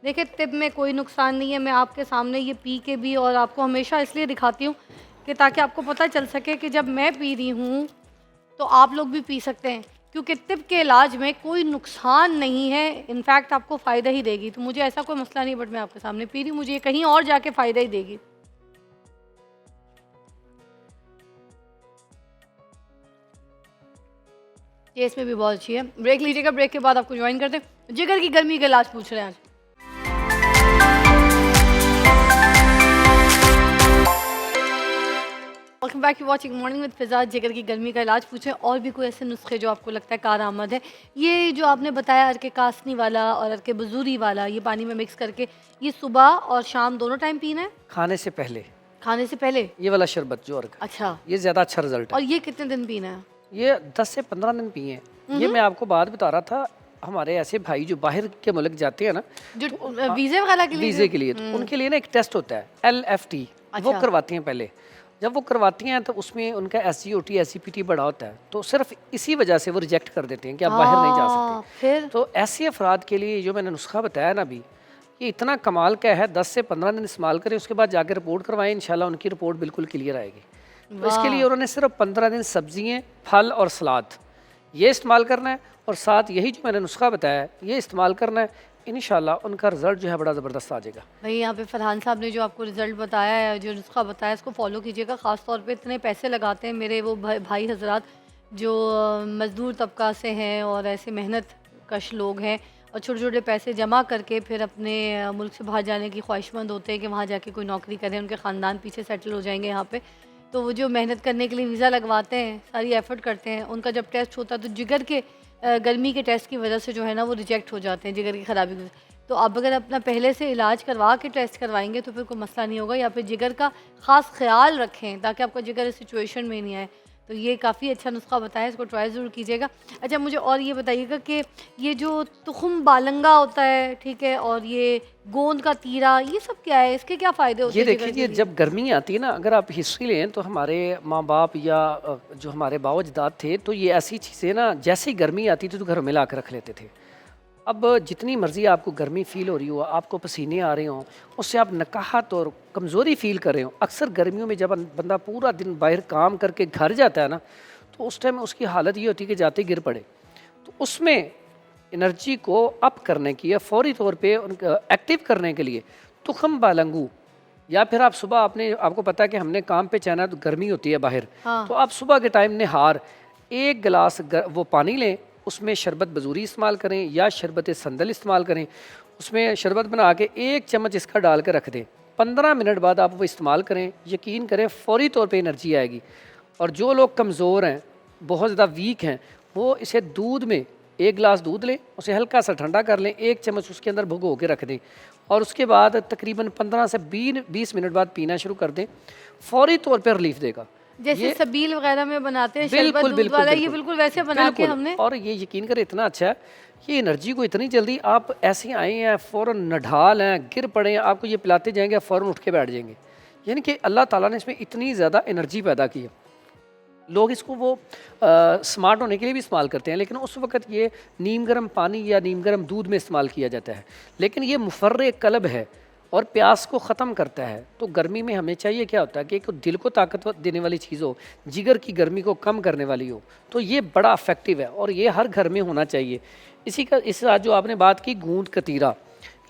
देखिए, तिब में कोई नुकसान नहीं है। मैं आपके सामने ये पी के भी, और आपको हमेशा इसलिए दिखाती हूँ कि ताकि आपको पता चल सके कि जब मैं पी रही हूँ तो आप लोग भी पी सकते हैं, क्योंकि तिब के इलाज में कोई नुकसान नहीं है, इनफैक्ट आपको फ़ायदा ही देगी। तो मुझे ऐसा कोई मसला नहीं, बट मैं आपके सामने पी रही हूँ, मुझे ये कहीं और जाके फ़ायदा ही देगी। ये इसमें भी बहुत अच्छी है। ब्रेक लीजिएगा, ब्रेक के बाद आपको ज्वाइन करते हैं। जिगर की गर्मी का इलाज पूछ रहे हैं आज। Welcome back to watching morning with Fiza. जिगर की गर्मी का इलाज पूछें, और भी कोई ऐसे नुस्खे जो आपको लगता है कारआमद है। ये जो आपने बताया अरके कासनी वाला और अरके बजूरी वाला, ये पानी में मिक्स करके ये सुबह और शाम दोनों टाइम पीना है? खाने से पहले। खाने से पहले ये वाला शरबत जो अर्क, अच्छा, ये ज़्यादा अच्छा रिजल्ट है। और ये कितने दिन पीना है? ये 10 से 15 दिन पिए। ये मैं आपको बात बता रहा था, हमारे ऐसे भाई जो बाहर के मुल्क जाते हैं ना, जो वीज़े वगैरह के लिए, वीज़े के लिए, तो उनके लिए ना एक टेस्ट होता है LFT, वो करवाते हैं पहले। जब वो करवाती हैं तो उसमें उनका SGOT SGPT बड़ा होता है, तो सिर्फ इसी वजह से वो रिजेक्ट कर देते हैं कि आप बाहर नहीं जा सकते। फिर तो ऐसे अफराद के लिए जो मैंने नुस्खा बताया ना अभी, ये इतना कमाल का है। 10 से 15 दिन इस्तेमाल करें, उसके बाद जाकर रिपोर्ट करवाएं, इंशाल्लाह उनकी रिपोर्ट बिल्कुल क्लियर आएगी। तो इसके लिए वाह, उन्होंने सिर्फ 15 दिन सब्जियाँ, फल और सलाद ये इस्तेमाल करना है, और साथ यही जो मैंने नुस्खा बताया है ये इस्तेमाल करना है। इंशाल्लाह उनका रिजल्ट जो है बड़ा ज़बरदस्त आ जाएगा। भाई यहाँ पे फरहान साहब ने जो आपको रिज़ल्ट बताया है, जो नुस्खा बताया है, इसको फॉलो कीजिएगा। ख़ास तौर पे इतने पैसे लगाते हैं मेरे वो भाई हजरात जो मज़दूर तबका से हैं और ऐसे मेहनत कश लोग हैं, और छोटे छोटे पैसे जमा करके फिर अपने मुल्क से बाहर जाने की ख्वाहिशमंद होते हैं कि वहाँ जाके कोई नौकरी करें, उनके ख़ानदान पीछे सेटल हो जाएंगे यहाँ पे। तो वो जो मेहनत करने के लिए वीज़ा लगवाते हैं, सारी एफ़र्ट करते हैं, उनका जब टेस्ट होता है तो जिगर के गर्मी के टेस्ट की वजह से जो है ना वो रिजेक्ट हो जाते हैं, जिगर की ख़राबी की वजह से। तो आप अगर अपना पहले से इलाज करवा के टेस्ट करवाएंगे तो फिर कोई मसला नहीं होगा, या फिर जिगर का ख़ास ख्याल रखें ताकि आपका जिगर इस सिचुएशन में नहीं आए। तो ये काफ़ी अच्छा नुस्खा बताया, इसको ट्राई ज़रूर कीजिएगा। अच्छा, मुझे और ये बताइएगा कि ये जो तुखम बालंगा होता है, ठीक है, और ये गोंद का तीरा, ये सब क्या है, इसके क्या फ़ायदे होते ये हैं जिगर देखिए, के ये लिए? जब गर्मी आती है ना, अगर आप हिस्ट्री लें तो हमारे माँ बाप या जो हमारे बाव अजदाद थे, तो ये ऐसी चीज़ें ना जैसे ही गर्मी आती थी तो घरों में ला के रख लेते थे। अब जितनी मर्ज़ी आपको गर्मी फ़ील हो रही हो, आपको पसीने आ रहे हों, उससे आप नकाहत और कमज़ोरी फ़ील कर रहे हो, अक्सर गर्मियों में जब बंदा पूरा दिन बाहर काम करके घर जाता है ना, तो उस टाइम उसकी हालत ये होती है कि जाते ही गिर पड़े। तो उसमें एनर्जी को अप करने की या फौरी तौर पे उनका एक्टिव करने के लिए तुखम बालंगू, या फिर आप सुबह आपने आपको पता है कि हमने काम पे जाना है तो गर्मी होती है बाहर, हाँ। तो आप सुबह के टाइम निहार 1 गिलास वो पानी लें, उसमें शरबत बजूरी इस्तेमाल करें या शरबत संदल इस्तेमाल करें, उसमें शरबत बना के 1 चम्मच इसका डाल के रख दें। 15 मिनट बाद आप वो इस्तेमाल करें, यकीन करें फ़ौरी तौर पे एनर्जी आएगी। और जो लोग कमज़ोर हैं, बहुत ज़्यादा वीक हैं, वो इसे दूध में 1 गिलास दूध लें, उसे हल्का सा ठंडा कर लें, 1 चम्मच उसके अंदर भिगो के रख दें, और उसके बाद तकरीबन 15 से 20 मिनट बाद पीना शुरू कर दें। फ़ौरी तौर पर रिलीफ देगा। जैसे ये सबील वगैरह में बनाते हैं शरबत बिल्कुल, दूध बिल्कुल, वाला, ये बिल्कुल। बिल्कुल वैसे बना के बिल्कुल, हमने। और ये यकीन करें इतना अच्छा है, ये एनर्जी को इतनी जल्दी आप ऐसे आए हैं, फ़ौरन नढाल हैं, गिर पड़े हैं, आपको ये पिलाते जाएंगे, आप फ़ौरन उठ के बैठ जाएंगे। यानी कि अल्लाह ताला ने इसमें इतनी ज़्यादा एनर्जी पैदा की है। लोग इसको वो स्मार्ट होने के लिए भी इस्तेमाल करते हैं, लेकिन उस वक़्त ये नीम गर्म पानी या नीम गर्म दूध में इस्तेमाल किया जाता है। लेकिन ये मुफर्रे कल्ब है और प्यास को ख़त्म करता है। तो गर्मी में हमें चाहिए क्या होता है कि एक दिल को ताकत देने वाली चीज़ हो, जिगर की गर्मी को कम करने वाली हो, तो ये बड़ा इफ़ेक्टिव है और ये हर घर में होना चाहिए। इसी का इस साथ जो आपने बात की गूंद कतीरा,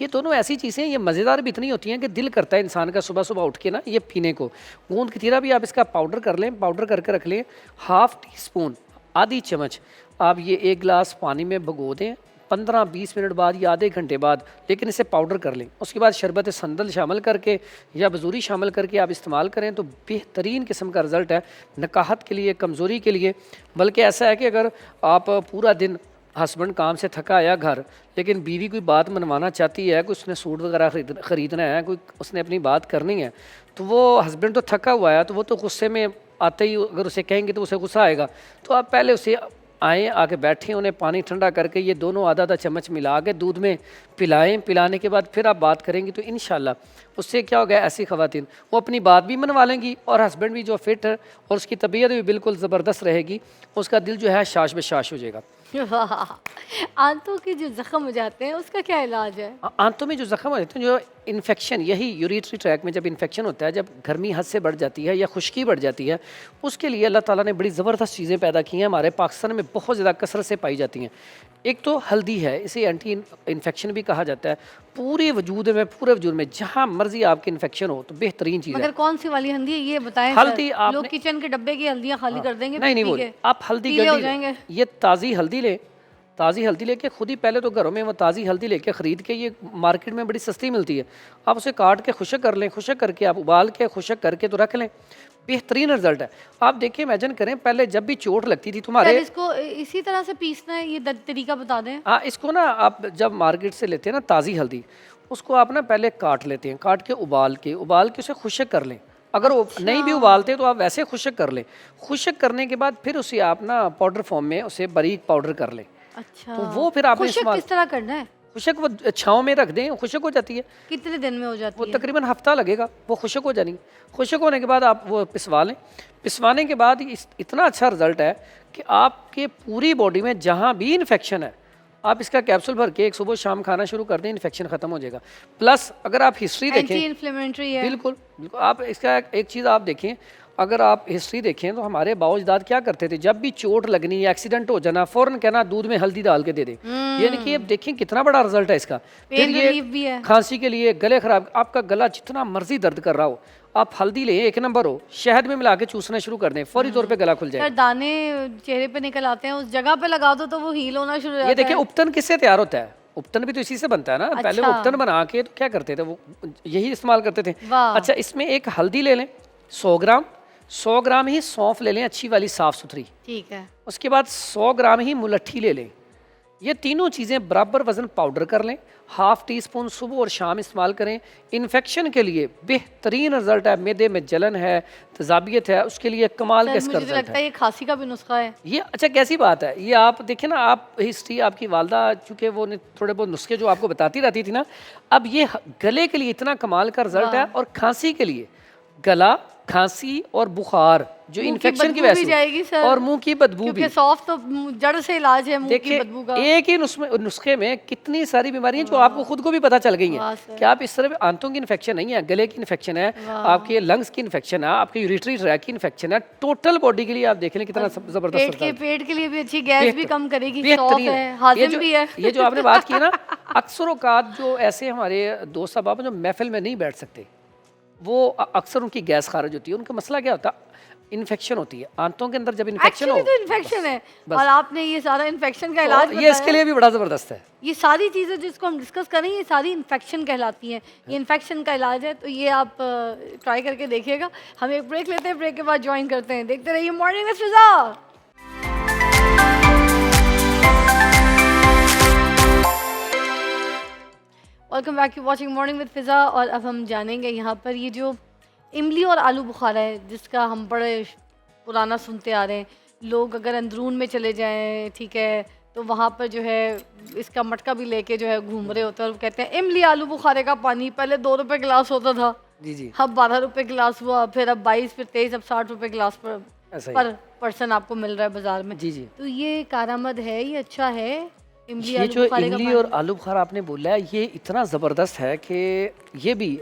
ये दोनों ऐसी चीज़ें, ये मज़ेदार भी इतनी होती हैं कि दिल करता है इंसान का सुबह सुबह उठ के ना ये पीने को। गूंद कतीरा भी आप इसका पाउडर कर लें, पाउडर करके रख लें, हाफ़ टी स्पून, आधी चम्मच आप ये 1 गिलास पानी में भिगो दें, 15-20 मिनट बाद या आधे घंटे बाद, लेकिन इसे पाउडर कर लें। उसके बाद शरबत संदल शामिल करके या बजूरी शामिल करके आप इस्तेमाल करें तो बेहतरीन किस्म का रिज़ल्ट है नकाहत के लिए, कमज़ोरी के लिए। बल्कि ऐसा है कि अगर आप पूरा दिन, हस्बैंड काम से थका आया घर, लेकिन बीवी कोई बात मनवाना चाहती है, कोई उसने सूट वगैरह ख़रीदना है, कोई उसने अपनी बात करनी है, तो वो हस्बैंड तो थका हुआ है, तो वो तो गुस्से में आते ही अगर उसे कहेंगे तो उसे गुस्सा आएगा। तो आप पहले उसे आएँ, आके बैठें, उन्हें पानी ठंडा करके ये दोनों आधा आधा चम्मच मिला के दूध में पिलाएं। पिलाने के बाद फिर आप बात करेंगी तो इंशाल्लाह उससे क्या होगा, ऐसी ख़वातीन वो अपनी बात भी मनवा लेंगी और हस्बैंड भी जो फिट है और उसकी तबीयत भी बिल्कुल ज़बरदस्त रहेगी, उसका दिल जो है शाश बेशाश हो जाएगा। वाह! आंतों के जो ज़ख्म हो जाते हैं उसका क्या इलाज है? आंतों में जो ज़ख्म हो जाते हैं, जो इन्फेक्शन, यही यूरिटरी ट्रैक में जब इन्फेक्शन होता है, जब गर्मी हद से बढ़ जाती है या खुश्की बढ़ जाती है, उसके लिए अल्लाह ताला ने बड़ी ज़बरदस्त चीज़ें पैदा की हैं, हमारे पाकिस्तान में बहुत ज़्यादा कसरत से पाई जाती हैं। एक तो हल्दी है, इसे एंटी इन्फेक्शन भी कहा जाता है। पूरे वजूद में, पूरे वजूद में जहाँ मर्जी आपके इन्फेक्शन हो तो बेहतरीन चीज़ है। मगर कौन सी वाली हल्दी है ये बताएं हल्दी सर। लोग आपने किचन के डब्बे की हल्दियाँ खाली कर देंगे नहीं नहीं पी वो के, आप हल्दी पीले हो गंदी जाएंगे। ये ताज़ी हल्दी ले, ताज़ी हल्दी लेके खुद ही पहले तो घरों में वो ताज़ी हल्दी लेके ख़रीद के, ये मार्केट में बड़ी सस्ती मिलती है, आप उसे काट के खुशक कर लें, खुशक करके आप उबाल के खुशक करके तो रख लें, बेहतरीन रिजल्ट है। आप देखिए, इमेजिन करें, पहले जब भी चोट लगती थी सर तुम्हारे, इसको इसी तरह से पीसना है, ये तरीका बता दें। हाँ, इसको ना आप जब मार्केट से लेते हैं ना ताज़ी हल्दी, उसको आप ना पहले काट लेते हैं, काट के उबाल के उसे खुशक कर लें। अगर वो नहीं भी उबालते तो आप वैसे खुशक कर लें। खुशक करने के बाद फिर उसे आप ना पाउडर फॉर्म में उसे बारीक पाउडर कर लें। अच्छा, तो वो फिर आपने खुशक इस्तेमाल, किस तरह करना है? खुशक वो छाँव में रख दें, खुशक हो जाती है। कितने दिन में हो जाती वो है? तकरीबन हफ्ता लगेगा, वो खुशक हो जानी। खुशक होने के बाद आप वो पिसवा लें। पिसवाने के बाद इतना अच्छा रिजल्ट है कि आपके पूरी बॉडी में जहाँ भी इन्फेक्शन है, आप इसका कैप्सूल भर के एक सुबह शाम खाना शुरू कर दें, इन्फेक्शन ख़त्म हो जाएगा। प्लस अगर आप हिस्ट्री देखें, एंटी इन्फ्लेमेटरी है। बिल्कुल बिल्कुल, आप इसका एक चीज़ आप देखें, अगर आप हिस्ट्री देखें तो हमारे बाओ अजदाद क्या करते थे, जब भी चोट लगनी या एक्सीडेंट हो जाना, फ़ौरन कहना दूध में हल्दी डाल के दे दें। यानी कि अब देखें कितना बड़ा रिजल्ट है इसका। फिर पेन ये रिलीफ भी है। खांसी के लिए, गले खराब, आपका गला जितना मर्जी दर्द कर रहा हो, आप हल्दी लें, एक नंबर हो, शहद में मिला के चूसना शुरू कर दें, फौरी तौर पे गला खुल सर जाएगा। दाने चेहरे पे निकल आते हैं, उस जगह पे लगा दो तो वो हील होना शुरू हो ये जाता देखिए है। उपतन किससे तैयार होता है? उपतन भी तो इसी से बनता है ना। पहले वो अच्छा। उपतन बना के तो क्या करते थे, वो यही इस्तेमाल करते थे। वाह। अच्छा, इसमें एक हल्दी ले लें 100 ग्राम, 100 ग्राम ही सौंफ ले लें अच्छी वाली साफ़ सुथरी, ठीक है। उसके बाद 100 ग्राम ही मुलट्ठी ले लें। ये तीनों चीज़ें बराबर वज़न पाउडर कर लें, हाफ़ टी स्पून सुबह और शाम इस्तेमाल करें। इन्फेक्शन के लिए बेहतरीन रिजल्ट है। मैदे में जलन है, तजाबियत है, उसके लिए कमाल का सर इसका मुझे तो रिजल्ट लगता है ये खांसी का भी नुस्खा है। ये अच्छा कैसी बात है, ये आप देखें ना, आप हिस्ट्री आपकी वालदा चूँकि वो थोड़े बहुत नुस्खे जो आपको बताती रहती थी ना, अब ये गले के लिए इतना कमाल का रिजल्ट है, और खांसी के लिए गला, खांसी और बुखार जो मुंह की इन्फेक्शन की बदबू वजह भी से जाएगी सर, और मुंह की बदबू क्योंकि भी। सौंफ तो जड़ से इलाज है मुंह की देखिए बदबू का। एक ही नुस्खे में कितनी सारी बीमारियां जो आपको खुद को भी पता चल गई वाह हैं सर। कि आप इस तरह आंतों की इन्फेक्शन नहीं है, गले की इन्फेक्शन है, वाह। आपके लंग्स की इन्फेक्शन है, आपके यूरिटरी ट्रैक की इन्फेक्शन है, टोटल बॉडी के लिए आप देख लें कितना जबरदस्त पेट के लिए भी अच्छी, गैस भी कम करेगी, सौंफ बेहतरीन है, है। हाजिम भी है। ये जो आपने बात की ना, अक्सर औकात जो ऐसे हमारे दोस्त साहब जो महफिल में नहीं बैठ सकते, वो अक्सर उनकी गैस खारिज होती है। उनका मसला क्या होता है, इन्फेक्शन होती है आंतों के अंदर। जब इन्फेक्शन हो, एक्चुअली तो इन्फेक्शन है, बस। और आपने ये सारा इन्फेक्शन का इलाज तो ये इसके लिए भी बड़ा ज़बरदस्त है। ये सारी चीज़ें जिसको हम डिस्कस करें, ये सारी इन्फेक्शन कहलाती हैं। ये इन्फेक्शन का इलाज है, तो ये आप ट्राई करके देखिएगा। हम एक ब्रेक लेते हैं, ब्रेक के बाद ज्वाइन करते हैं। देखते रहिए morning with Fiza. Welcome back to watching morning with Fiza. और अब हम जानेंगे यहाँ पर ये जो इमली और आलू बुखारा है, जिसका हम बड़े पुराना सुनते आ रहे हैं। लोग अगर अंदरून में चले जाएं, ठीक है, तो वहाँ पर जो है इसका मटका भी लेके जो है घूम रहे होते हैं, और वो कहते हैं इमली आलू बुखारे का पानी पहले 2 रुपए गिलास होता था, जी जी, अब 12 रुपए गिलास हुआ, फिर अब 22, फिर 23, अब 60 रुपए गिलास ऐसा ही। पर पर्सन आपको मिल रहा है बाजार में। जी जी, तो ये कारआमद है, ये अच्छा है इमली ये आलू जो बुखारे का इमली पानी? और आलू बुखारा आपने बोला है, ये इतना ज़बरदस्त है कि ये भी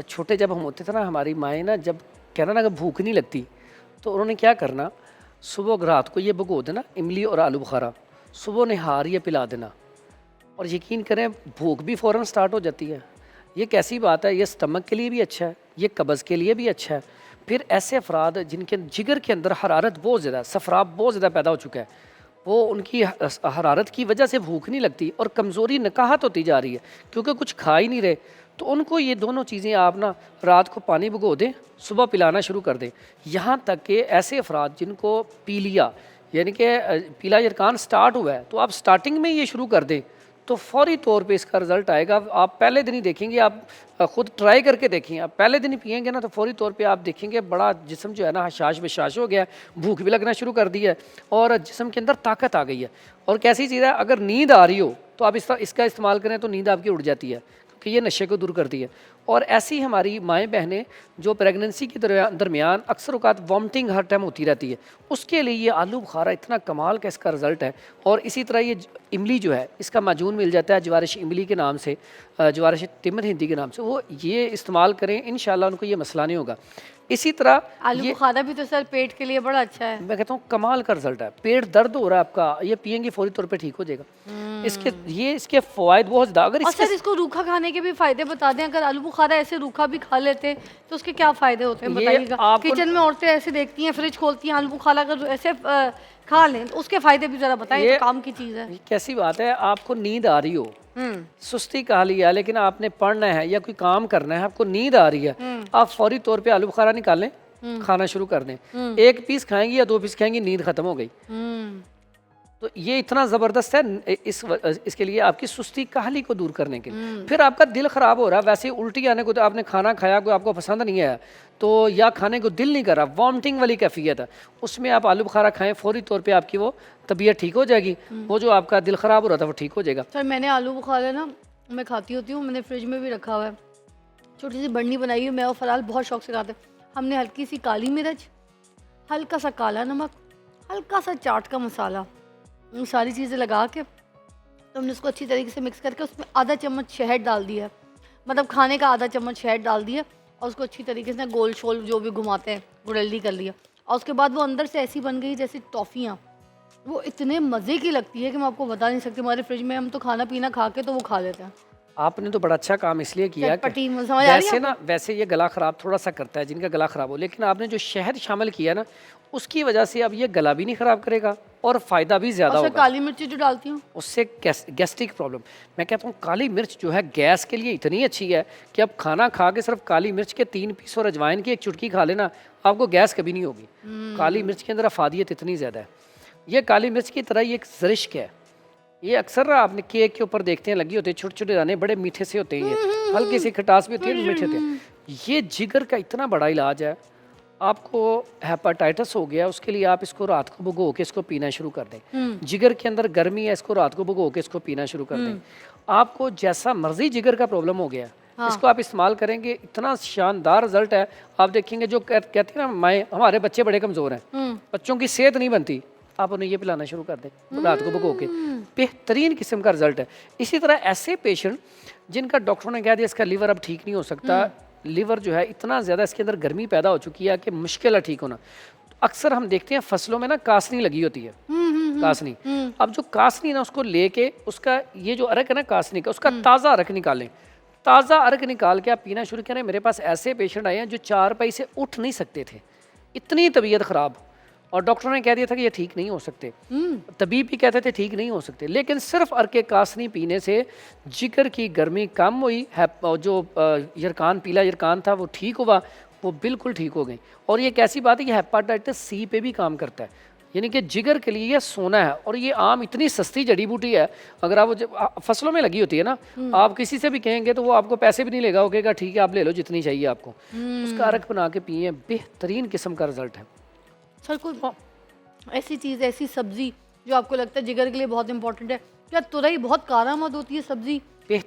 छोटे जब हम होते थे ना, हमारी माएँ ना जब कहना ना कि भूख नहीं लगती, तो उन्होंने क्या करना, सुबह रात को ये भिगो देना इमली और आलू बुखारा, सुबह निहार ये पिला देना, और यकीन करें भूख भी फ़ौरन स्टार्ट हो जाती है। ये कैसी बात है, ये स्टमक के लिए भी अच्छा है, ये कब्ज़ के लिए भी अच्छा है। फिर ऐसे अफराद जिनके जिगर के अंदर हरारत बहुत ज़्यादा, सफराब बहुत ज़्यादा पैदा हो चुका है, वो उनकी हरारत की वजह से भूख नहीं लगती और कमज़ोरी नकाहत होती जा रही है क्योंकि कुछ खा ही नहीं रहे, तो उनको ये दोनों चीज़ें आप ना रात को पानी भिगो दें, सुबह पिलाना शुरू कर दें। यहाँ तक कि ऐसे अफराद जिनको पीलिया यानी कि पीला यरकान स्टार्ट हुआ है, तो आप स्टार्टिंग में ये शुरू कर दें तो फौरी तौर पे इसका रिज़ल्ट आएगा। आप पहले दिन ही देखेंगे, आप ख़ुद ट्राई करके देखें, आप पहले दिन ही पिएंगे ना तो फौरी तौर पे आप देखेंगे बड़ा जिस्म जो है ना हशाश बशाश हो गया, भूख भी लगना शुरू कर दी है और जिस्म के अंदर ताकत आ गई है। और कैसी चीज़ है, अगर नींद आ रही हो तो आप इसका इस्तेमाल करें तो नींद आपकी उड़ जाती है क्योंकि ये नशे को दूर करती है। और ऐसी हमारी माएँ बहनें जो प्रेगनेंसी के दरमियान अक्सर औक़ात वॉमिटिंग हर टाइम होती रहती है, उसके लिए ये आलू बुखारा इतना कमाल का इसका रिज़ल्ट है। और इसी तरह ये इमली जो है, इसका माजून मिल जाता है जवारिश इमली के नाम से, जवारिश तिमर हिंदी के नाम से, वो ये इस्तेमाल करें, इंशाल्लाह उनको ये मसला नहीं होगा। इसी तरह आलू बुखारा भी तो सर पेट के लिए बड़ा अच्छा है। मैं कहता हूँ कमाल का रिजल्ट है। पेट दर्द हो रहा है आपका, ये पियेंगे फौरी तौर पे ठीक हो जाएगा। इसके फ़वाइद बहुत ज़्यादा। अगर और सर इसको रूखा खाने के भी फायदे बता दें, अगर आलू बुखारा ऐसे रूखा भी खा लेते हैं तो उसके क्या फ़ायदे होते हैं बताइएगा। किचन में औरतें ऐसे देखती हैं, फ्रिज खोलती हैं, आलू बुखारा अगर ऐसे खा लें तो उसके फ़ायदे भी ज़रा बताएं, तो काम की चीज़ है। कैसी बात है, आपको नींद आ रही हो, सुस्ती कहा लिया, लेकिन आपने पढ़ना है या कोई काम करना है, आपको नींद आ रही है, आप फौरी तौर पे आलू बुखारा निकालें, खाना शुरू कर दें। 1 पीस खाएंगी या 2 पीस खाएंगी, नींद खत्म हो गई। तो ये इतना ज़बरदस्त है इसके लिए आपकी सुस्ती काहली को दूर करने के लिए। फिर आपका दिल ख़राब हो रहा है, वैसे उल्टी आने को, तो आपने खाना खाया कोई आपको पसंद नहीं आया तो, या खाने को दिल नहीं कर रहा, वॉमिटिंग वाली कैफियत है, उसमें आप आलू बुखारा खाएं, फौरी तौर पे आपकी वो तबीयत ठीक हो जाएगी, वो जो आपका दिल ख़राब हो रहा था वो ठीक हो जाएगा। सर मैंने आलू बुखारा ना मैं खाती होती हूँ, मैंने फ्रिज में भी रखा हुआ है, छोटी सी बर्नी बनाई हुई, मैं और फराल बहुत शौक से खाते हैं। हमने हल्की सी काली मिर्च, हल्का सा काला नमक, हल्का सा चाट का मसाला, उन सारी चीज़ें लगा के तो हमने उसको अच्छी तरीके से मिक्स करके उसमें आधा चम्मच शहद डाल दिया, मतलब खाने का आधा चम्मच शहद डाल दिया, और उसको अच्छी तरीके से गोल शोल जो भी घुमाते हैं गुड़ल्ली कर लिया, और उसके बाद वो अंदर से ऐसी बन गई जैसे टॉफ़ियाँ, वो इतने मज़े की लगती है कि मैं आपको बता नहीं सकती। हमारे फ्रिज में हम तो खाना पीना खा के तो वो खा लेते हैं। आपने तो बड़ा अच्छा काम इसलिए किया कि चटपटी समझ आ रही है वैसे ना, आपको? वैसे ये गला ख़राब थोड़ा सा करता है जिनका गला ख़राब हो, लेकिन आपने जो शहद शामिल किया ना, उसकी वजह से अब ये गला भी नहीं ख़राब करेगा और फ़ायदा भी ज़्यादा और सर होगा। काली मिर्ची जो डालती हूँ, उससे गैस्ट्रिक प्रॉब्लम, मैं कहता हूँ काली मिर्च जो है गैस के लिए इतनी अच्छी है कि अब खाना खा के सिर्फ काली मिर्च के 3 पीस और अजवाइन की एक चुटकी खा लेना, आपको गैस कभी नहीं होगी। काली मिर्च के अंदर अफादियत इतनी ज़्यादा है। ये काली मिर्च की तरह ये एक ज़रिश्क है, ये अक्सर ना आपने केक के ऊपर देखते हैं लगी होते हैं, छोटे छोटे दाने बड़े मीठे से होते हैं, हल्की सी खटास भी होती है, मीठे होते हैं। ये जिगर का इतना बड़ा इलाज है। आपको हेपेटाइटिस हो गया, उसके लिए आप इसको रात को भिगो के इसको पीना शुरू कर दें। जिगर के अंदर गर्मी है, इसको रात को भिगो के इसको पीना शुरू कर दें। आपको जैसा मर्जी जिगर का प्रॉब्लम हो गया, इसको आप इस्तेमाल करेंगे, इतना शानदार रिजल्ट है। आप देखेंगे जो कहते हैं ना माएँ, हमारे बच्चे बड़े कमज़ोर हैं, बच्चों की सेहत नहीं बनती, आप उन्हें ये पिलाना शुरू कर दें रात को भिगो के, बेहतरीन किस्म का रिजल्ट है। इसी तरह ऐसे पेशेंट जिनका डॉक्टरों ने कह दिया इसका लीवर अब ठीक नहीं हो सकता, लीवर जो है इतना ज़्यादा इसके अंदर गर्मी पैदा हो चुकी है कि मुश्किल है ठीक होना, तो अक्सर हम देखते हैं फसलों में ना कासनी लगी होती है, कासनी। अब जो कासनी ना उसको लेके उसका ये जो अरक है ना कासनी का, उसका ताज़ा अरक निकालें, ताज़ा अरक निकाल के आप पीना शुरू करें। मेरे पास ऐसे पेशेंट आए हैं जो चारपाई से उठ नहीं सकते थे, इतनी तबीयत ख़राब, और डॉक्टरों ने कह दिया था कि ये ठीक नहीं हो सकते, तबीब भी कहते थे ठीक नहीं हो सकते, लेकिन सिर्फ अरके कासनी पीने से जिगर की गर्मी कम हुई है, जो यरकान पीला यरकान था वो ठीक हुआ, वो बिल्कुल ठीक हो गई। और ये कैसी बात है, ये हेपेटाइटिस सी पे भी काम करता है, यानी कि जिगर के लिए ये सोना है। और ये आम इतनी सस्ती जड़ी बूटी है, अगर आप फसलों में लगी होती है ना, आप किसी से भी कहेंगे तो वो आपको पैसे भी नहीं लेगा, वो कहेगा ठीक है आप ले लो जितनी चाहिए आपको, उसका अरक बना के पिए, बेहतरीन किस्म का रिजल्ट है। सर कोई ऐसी चीज़, ऐसी सब्जी जो आपको लगता है जिगर के लिए बहुत इंपॉर्टेंट है? क्या तुरई बहुत कारआमद होती है सब्जी?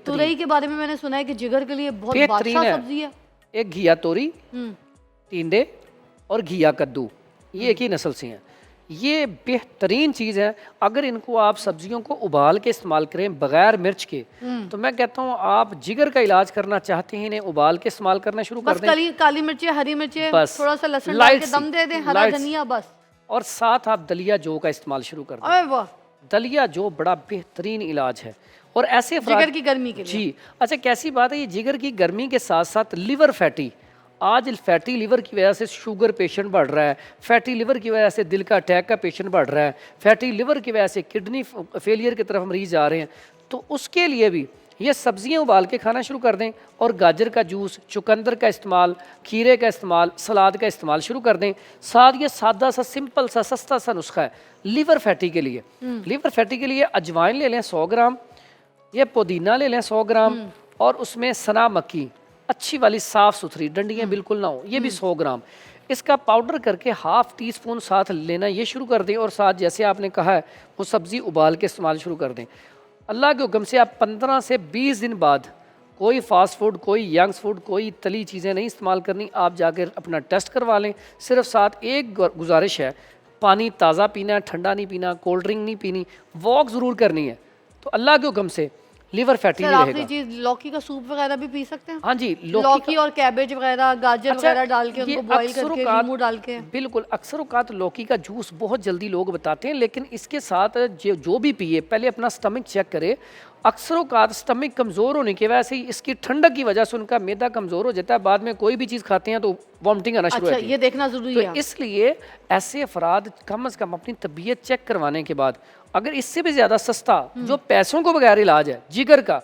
तुरई के बारे में मैंने सुना है कि जिगर के लिए बहुत बादशाह सब्जी है। एक घिया तोरी, टींडे और घिया कद्दू, ये एक ही नस्ल से हैं, ये बेहतरीन चीज़ है। अगर इनको आप सब्जियों को उबाल के इस्तेमाल करें बगैर मिर्च के, तो मैं कहता हूँ आप जिगर का इलाज करना चाहते हैं, इन्हें उबाल के इस्तेमाल करना शुरू कर दें। काली मिर्ची, हरी मिर्ची, बस थोड़ा सा लहसुन डाल के दम दे दें, हरा धनिया, बस। और साथ आप दलिया जौ का इस्तेमाल शुरू कर दें। अरे वाह, दलिया जौ बड़ा बेहतरीन इलाज है। और ऐसे जिगर की गर्मी के लिए। जी अच्छा, कैसी बात है, ये जिगर की गर्मी के साथ साथ लिवर फैटी, आज फैटी लिवर की वजह से शुगर पेशेंट बढ़ रहा है, फैटी लिवर की वजह से दिल का अटैक का पेशेंट बढ़ रहा है, फैटी लिवर की वजह से किडनी फेलियर की तरफ मरीज आ रहे हैं, तो उसके लिए भी ये सब्जियां उबाल के खाना शुरू कर दें। और गाजर का जूस, चुकंदर का इस्तेमाल, खीरे का इस्तेमाल, सलाद का इस्तेमाल शुरू कर दें। साथ ये सादा सा सिंपल सा सस्ता सा नुस्खा है लिवर फैटी के लिए। लिवर फैटी के लिए अजवाइन ले लें 100 ग्राम, ये पुदीना ले लें 100 ग्राम, और उसमें सना मक्की अच्छी वाली साफ़ सुथरी, डंडियाँ बिल्कुल ना हो, ये भी 100 ग्राम, इसका पाउडर करके हाफ़ टी स्पून साथ लेना, ये शुरू कर दें। और साथ जैसे आपने कहा है वो सब्ज़ी उबाल के इस्तेमाल शुरू कर दें। अल्लाह के हुक्म से आप 15 से 20 दिन बाद कोई फास्ट फूड, कोई यंग्स फूड, कोई तली चीज़ें नहीं इस्तेमाल करनी। आप जाकर अपना टेस्ट करवा लें। सिर्फ साथ एक गुजारिश है, पानी ताज़ा पीना है, ठंडा नहीं पीना, कोल्ड ड्रिंक नहीं पीनी, वॉक ज़रूर करनी है, तो अल्लाह के हुक्म से लिवर फैटी नहीं रहेगा। चीज़ लौकी का सूप वगैरह भी पी सकते हैं? हाँ जी, लौकी और कैबेज वगैरह, गाजर वगैरह डाल के उनको बॉईल करके, नींबू डाल के। बिल्कुल, अक्सर औकात लौकी का जूस बहुत जल्दी लोग बताते हैं, लेकिन इसके साथ जो भी पिए पहले अपना स्टमक चेक करे। अक्सर औकात स्टमक कमज़ोर होने की वजह से, इसकी ठंडक की वजह से उनका मैदा कमज़ोर हो जाता है, बाद में कोई भी चीज़ खाते हैं तो वॉमिटिंग आना शुरू हो जाती है। ये देखना ज़रूरी है। तो इसलिए ऐसे अफराद कम से कम अपनी तबीयत चेक करवाने के बाद, अगर इससे भी ज़्यादा सस्ता जो पैसों को बगैर इलाज है जिगर का,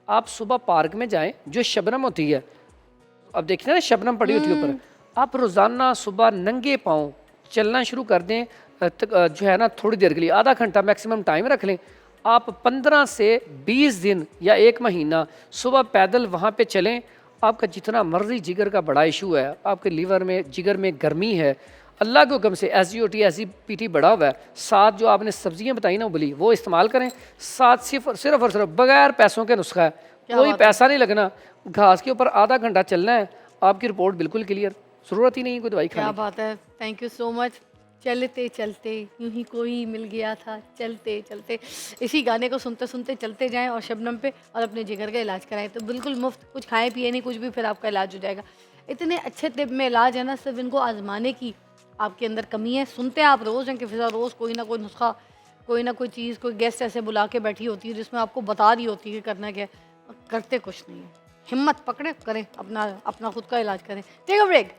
आप सुबह पार्क में जाएं, जो शबनम होती है, अब देखते हैं ना शबनम पड़ी होती है ऊपर, आप रोज़ाना सुबह नंगे पाँव चलना शुरू कर दें। जो है ना थोड़ी देर के लिए आधा घंटा मैक्सिमम टाइम रख लें। आप 15 से 20 दिन या 1 महीना सुबह पैदल वहाँ पे चलें। आपका जितना मर्जी जिगर का बड़ा इशू है, आपके लीवर में जिगर में गर्मी है, अल्लाह के हुक्म से SGOT SGPT बढ़ा हुआ है। साथ जो आपने सब्जियां बताई ना उबली, वो इस्तेमाल करें। साथ सिर्फ और सिर्फ बगैर पैसों के नुस्खा है, कोई पैसा नहीं लगना। घास के ऊपर आधा घंटा चलना है, आपकी रिपोर्ट बिल्कुल क्लियर, ज़रूरत ही नहीं है कोई दवाई खाने क्या की। बात है, थैंक यू सो मच। चलते चलते यूं ही कोई मिल गया था, चलते चलते, इसी गाने को सुनते सुनते चलते जाएं और शबनम पे और अपने जिगर का इलाज कराएं तो बिल्कुल मुफ्त, कुछ खाएं पिए नहीं कुछ भी, फिर आपका इलाज हो जाएगा। इतने अच्छे तिब में इलाज है ना, सिर्फ इनको आजमाने की आपके अंदर कमी है। सुनते आप रोज़ हैं कि फिजा रोज़ कोई ना कोई नुस्खा, कोई ना कोई चीज़, कोई गेस्ट ऐसे बुला के बैठी होती है जिसमें आपको बता रही होती है कि करना क्या है, करते कुछ नहीं है। हिम्मत पकड़े, करें अपना अपना खुद का इलाज करें। Take a break.